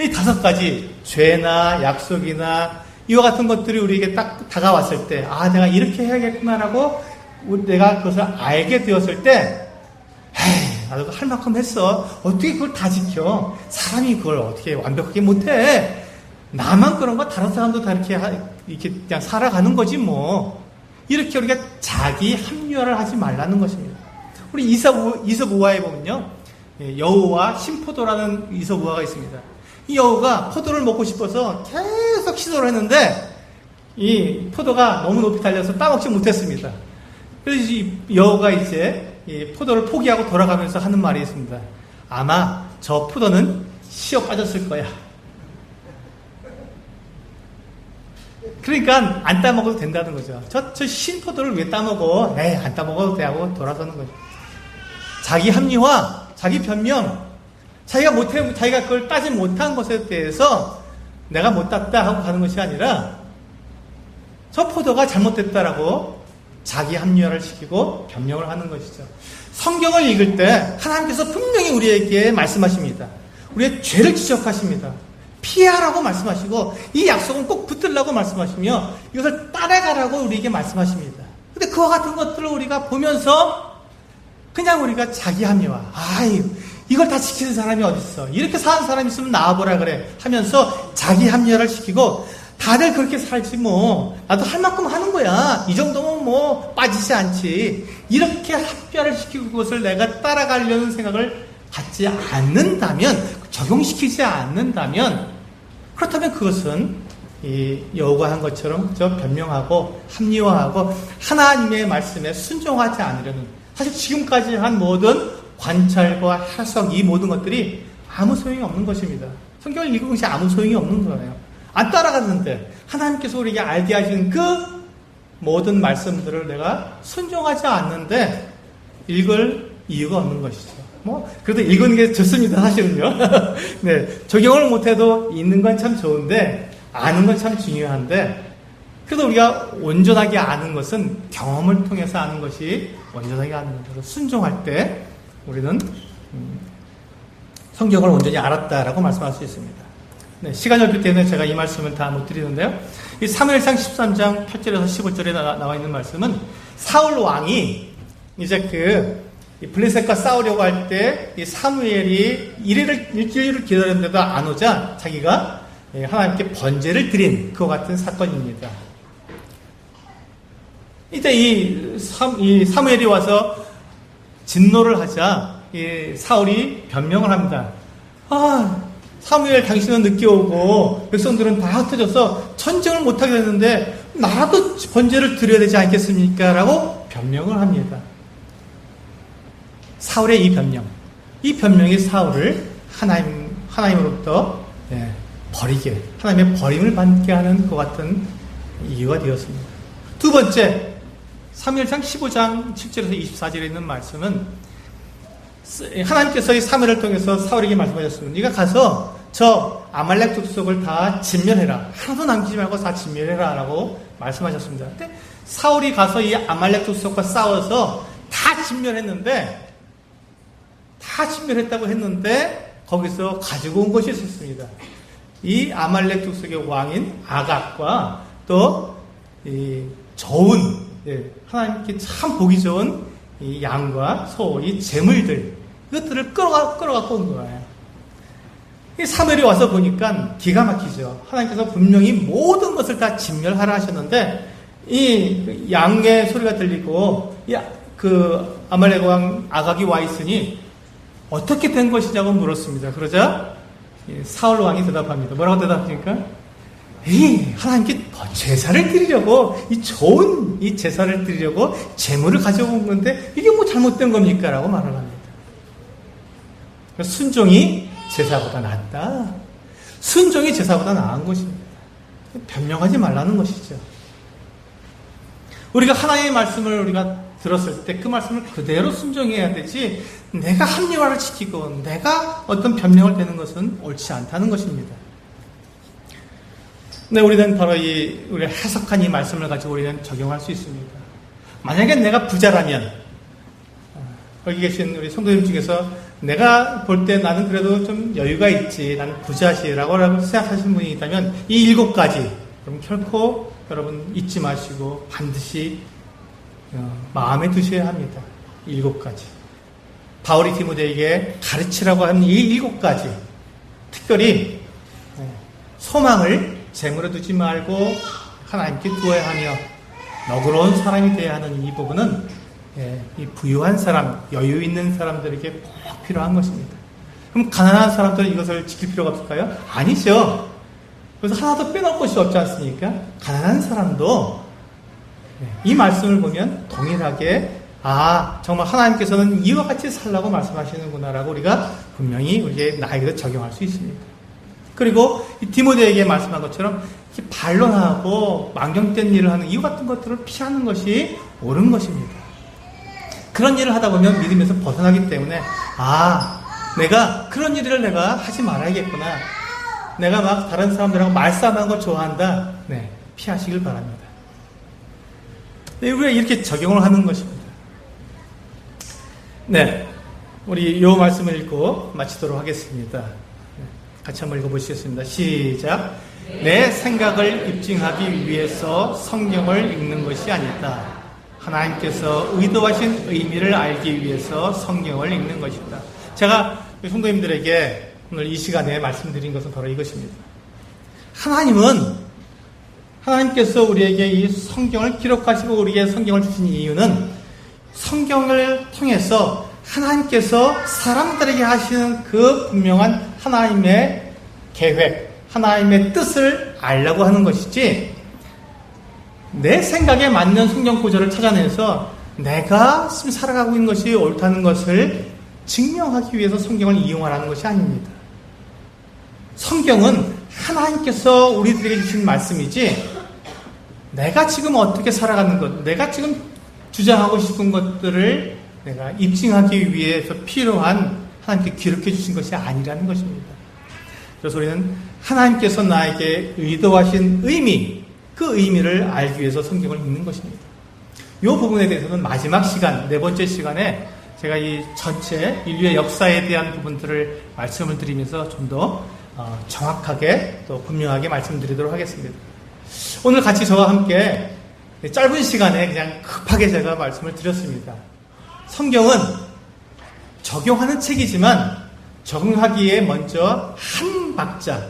이 다섯 가지 죄나 약속이나 이와 같은 것들이 우리에게 딱 다가왔을 때 내가 이렇게 해야겠구나라고 내가 그것을 알게 되었을 때 나도 할 만큼 했어. 어떻게 그걸 다 지켜? 사람이 그걸 어떻게 완벽하게 못해? 나만 그런 거 다른 사람도 다 이렇게 그냥 살아가는 거지 뭐. 이렇게 우리가 자기 합리화를 하지 말라는 것입니다. 우리 이솝 우화에 보면요. 여우와 신포도라는 이솝 우화가 있습니다. 이 여우가 포도를 먹고 싶어서 계속 시도를 했는데 이 포도가 너무 높이 달려서 따먹지 못했습니다. 그래서 이 여우가 이제 이 포도를 포기하고 돌아가면서 하는 말이 있습니다. 아마 저 포도는 쉬어 빠졌을 거야. 그러니까 안 따먹어도 된다는 거죠. 저 신포도를 왜 따먹어? 안 따먹어도 돼 하고 돌아서는 거죠. 자기 합리화, 자기 변명, 자기가 그걸 따지 못한 것에 대해서 내가 못 땄다 하고 가는 것이 아니라 저 포도가 잘못됐다라고 자기 합리화를 시키고 변명을 하는 것이죠. 성경을 읽을 때 하나님께서 분명히 우리에게 말씀하십니다. 우리의 죄를 지적하십니다. 피하라고 말씀하시고 이 약속은 꼭 붙들라고 말씀하시며 이것을 따라가라고 우리에게 말씀하십니다. 근데 그와 같은 것들을 우리가 보면서 그냥 우리가 자기 합리화, 이걸 다 지키는 사람이 어딨어? 이렇게 사는 사람이 있으면 나와보라 그래 하면서 자기 합리화를 시키고 다들 그렇게 살지 뭐 나도 할 만큼 하는 거야. 이 정도면 뭐 빠지지 않지. 이렇게 합리화를 시키고 그것을 내가 따라가려는 생각을 갖지 않는다면, 적용시키지 않는다면 그렇다면 그것은 요구한 것처럼 저 변명하고 합리화하고 하나님의 말씀에 순종하지 않으려는, 사실 지금까지 한 모든 관찰과 해석, 이 모든 것들이 아무 소용이 없는 것입니다. 성경을 읽은 것이 아무 소용이 없는 거예요. 안 따라갔는데 하나님께서 우리에게 알게 하신 그 모든 말씀들을 내가 순종하지 않는데 읽을 이유가 없는 것이죠. 그래도 읽은 게 좋습니다, 사실은요. 네, 적용을 못해도 읽는 건 참 좋은데, 아는 건 참 중요한데, 그래도 우리가 온전하게 아는 것은 경험을 통해서 아는 것이 온전하게 아는 것으로 순종할 때 우리는 성경을 온전히 알았다라고 말씀할 수 있습니다. 네, 시간 여부 때문에 제가 이 말씀을 다 못 드리는데요. 이 사무엘상 13장 8절에서 15절에 나와 있는 말씀은 사울 왕이 이제 블레셋과 싸우려고 할 때 이 사무엘이 일주일을 기다렸는데도 안 오자 자기가 하나님께 번제를 드린 그와 같은 사건입니다. 이제 이 사무엘이 와서 진노를 하자 사울이 변명을 합니다. 사무엘, 당신은 늦게 오고 백성들은 다 흩어져서 전쟁을 못하게 됐는데 나라도 번제를 드려야 되지 않겠습니까? 라고 변명을 합니다. 사울의 이 변명이 사울을 하나님으로부터 버리게, 하나님의 버림을 받게 하는 것 같은 이유가 되었습니다. 두 번째, 사무엘상 15장 7절에서 24절에 있는 말씀은 하나님께서 이 사무엘을 통해서 사울에게 말씀하셨습니다. 네가 가서 저 아말렉 족속을 다 진멸해라. 하나도 남기지 말고 다 진멸해라 라고 말씀하셨습니다. 근데 사울이 가서 이 아말렉 족속과 싸워서 다 진멸했다고 했는데 거기서 가지고 온 것이 있었습니다. 이 아말렉 족속의 왕인 아각과 또 이 좋은, 하나님께 참 보기 좋은 이 양과 소, 이 재물들, 이것들을 끌어갖고 온 거예요. 이 사무엘이 와서 보니까 기가 막히죠. 하나님께서 분명히 모든 것을 다 진멸하라 하셨는데 이 양의 소리가 들리고 그 아말렉 왕 아각이 와 있으니 어떻게 된 것이냐고 물었습니다. 그러자 사울 왕이 대답합니다. 뭐라고 대답합니까? 하나님께 제사를 드리려고, 이 좋은 이 제사를 드리려고 제물을 가져온 건데 이게 뭐 잘못된 겁니까? 라고 말을 합니다. 순종이 제사보다 낫다. 순종이 제사보다 나은 것입니다. 변명하지 말라는 것이죠. 우리가 하나님의 말씀을 우리가 들었을 때 그 말씀을 그대로 순종해야 되지, 내가 합리화를 지키고 내가 어떤 변명을 대는 것은 옳지 않다는 것입니다. 네, 우리는 바로 우리 해석한 이 말씀을 가지고 우리는 적용할 수 있습니다. 만약에 내가 부자라면, 여기 계신 우리 성도님 중에서 내가 볼 때 나는 그래도 좀 여유가 있지, 나는 부자시라고 생각하시는 분이 있다면 이 7가지 그럼 결코 여러분 잊지 마시고 반드시 마음에 두셔야 합니다. 7가지. 바울이 디모데에게 가르치라고 하는 이 7가지, 특별히 소망을 재물에 두지 말고 하나님께 두어야 하며 너그러운 사람이 되어야 하는 이 부분은 이 부유한 사람, 여유 있는 사람들에게 꼭 필요한 것입니다. 그럼 가난한 사람들은 이것을 지킬 필요가 없을까요? 아니죠. 그래서 하나도 빼놓을 것이 없지 않습니까? 가난한 사람도 이 말씀을 보면 동일하게 정말 하나님께서는 이와 같이 살라고 말씀하시는구나라고 우리가 분명히 우리의 나에게도 적용할 수 있습니다. 그리고 이 디모데에게 말씀한 것처럼 반론하고 망령된 일을 하는 이와 같은 것들을 피하는 것이 옳은 것입니다. 그런 일을 하다 보면 믿음에서 벗어나기 때문에 내가 그런 일을 내가 하지 말아야겠구나. 내가 막 다른 사람들하고 말싸움하는 걸 좋아한다. 피하시길 바랍니다. 우리가 이렇게 적용을 하는 것입니다. 우리 요 말씀을 읽고 마치도록 하겠습니다. 같이 한번 읽어보시겠습니다. 시작. 내 생각을 입증하기 위해서 성경을 읽는 것이 아니다. 하나님께서 의도하신 의미를 알기 위해서 성경을 읽는 것이다. 제가 성도님들에게 오늘 이 시간에 말씀드린 것은 바로 이것입니다. 하나님께서 우리에게 이 성경을 기록하시고 우리에게 성경을 주신 이유는 성경을 통해서 하나님께서 사람들에게 하시는 그 분명한 하나님의 계획, 하나님의 뜻을 알라고 하는 것이지, 내 생각에 맞는 성경 구절을 찾아내서 내가 지금 살아가고 있는 것이 옳다는 것을 증명하기 위해서 성경을 이용하라는 것이 아닙니다. 성경은 하나님께서 우리들에게 주신 말씀이지, 내가 지금 어떻게 살아가는 것, 내가 지금 주장하고 싶은 것들을 내가 입증하기 위해서 필요한 하나님께 기록해 주신 것이 아니라는 것입니다. 그래서 우리는 하나님께서 나에게 의도하신 의미, 그 의미를 알기 위해서 성경을 읽는 것입니다. 이 부분에 대해서는 마지막 시간, 4번째 시간에 제가 이 전체 인류의 역사에 대한 부분들을 말씀을 드리면서 좀 더 정확하게 또 분명하게 말씀드리도록 하겠습니다. 오늘 같이 저와 함께 짧은 시간에 그냥 급하게 제가 말씀을 드렸습니다. 성경은 적용하는 책이지만 적용하기에 먼저 한 박자,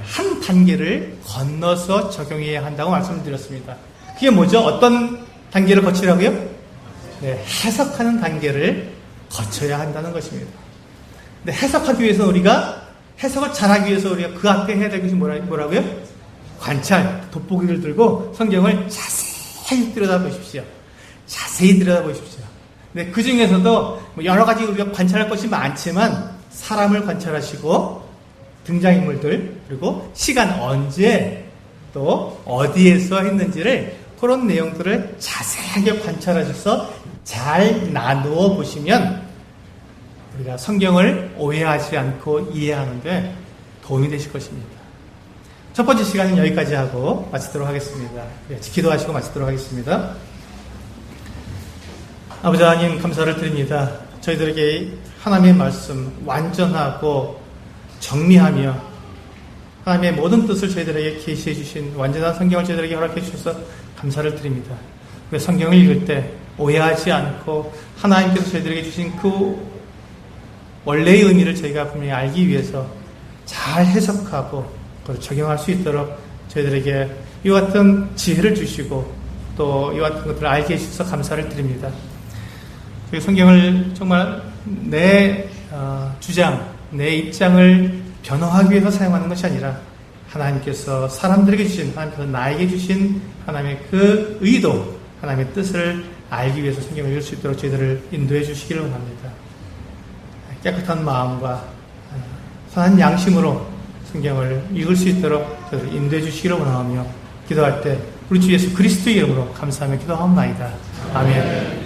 한 단계를 건너서 적용해야 한다고 말씀을 드렸습니다. 그게 뭐죠? 어떤 단계를 거치라고요? 네, 해석하는 단계를 거쳐야 한다는 것입니다. 근데 해석하기 위해서 해석을 잘하기 위해서 우리가 그 앞에 해야 될 것이 뭐라고요? 관찰, 돋보기를 들고 성경을 자세히 들여다보십시오. 자세히 들여다보십시오. 네, 그 중에서도 여러 가지 우리가 관찰할 것이 많지만 사람을 관찰하시고 등장인물들, 그리고 시간 언제 또 어디에서 했는지를 그런 내용들을 자세하게 관찰하셔서 잘 나누어 보시면 우리가 성경을 오해하지 않고 이해하는데 도움이 되실 것입니다. 첫 번째 시간은 여기까지 하고 마치도록 하겠습니다. 기도하시고 마치도록 하겠습니다. 아버지 하나님, 감사를 드립니다. 저희들에게 하나님의 말씀 완전하고 정리하며 하나님의 모든 뜻을 저희들에게 계시해 주신 완전한 성경을 저희들에게 허락해 주셔서 감사를 드립니다. 왜 성경을 읽을 때 오해하지 않고 하나님께서 저희들에게 주신 그 원래의 의미를 저희가 분명히 알기 위해서 잘 해석하고 그걸 적용할 수 있도록 저희들에게 이와 같은 지혜를 주시고 또 이와 같은 것들을 알게 해주셔서 감사를 드립니다. 저희 성경을 정말 내 주장, 내 입장을 변호하기 위해서 사용하는 것이 아니라 하나님께서 사람들에게 주신, 하나님께서 나에게 주신 하나님의 그 의도, 하나님의 뜻을 알기 위해서 성경을 읽을 수 있도록 저희들을 인도해 주시기를 원합니다. 깨끗한 마음과 선한 양심으로 성경을 읽을 수 있도록 저희들을 인도해 주시기를 원하며 기도할 때 우리 주 예수 그리스도의 이름으로 감사하며 기도하옵나이다. 아멘.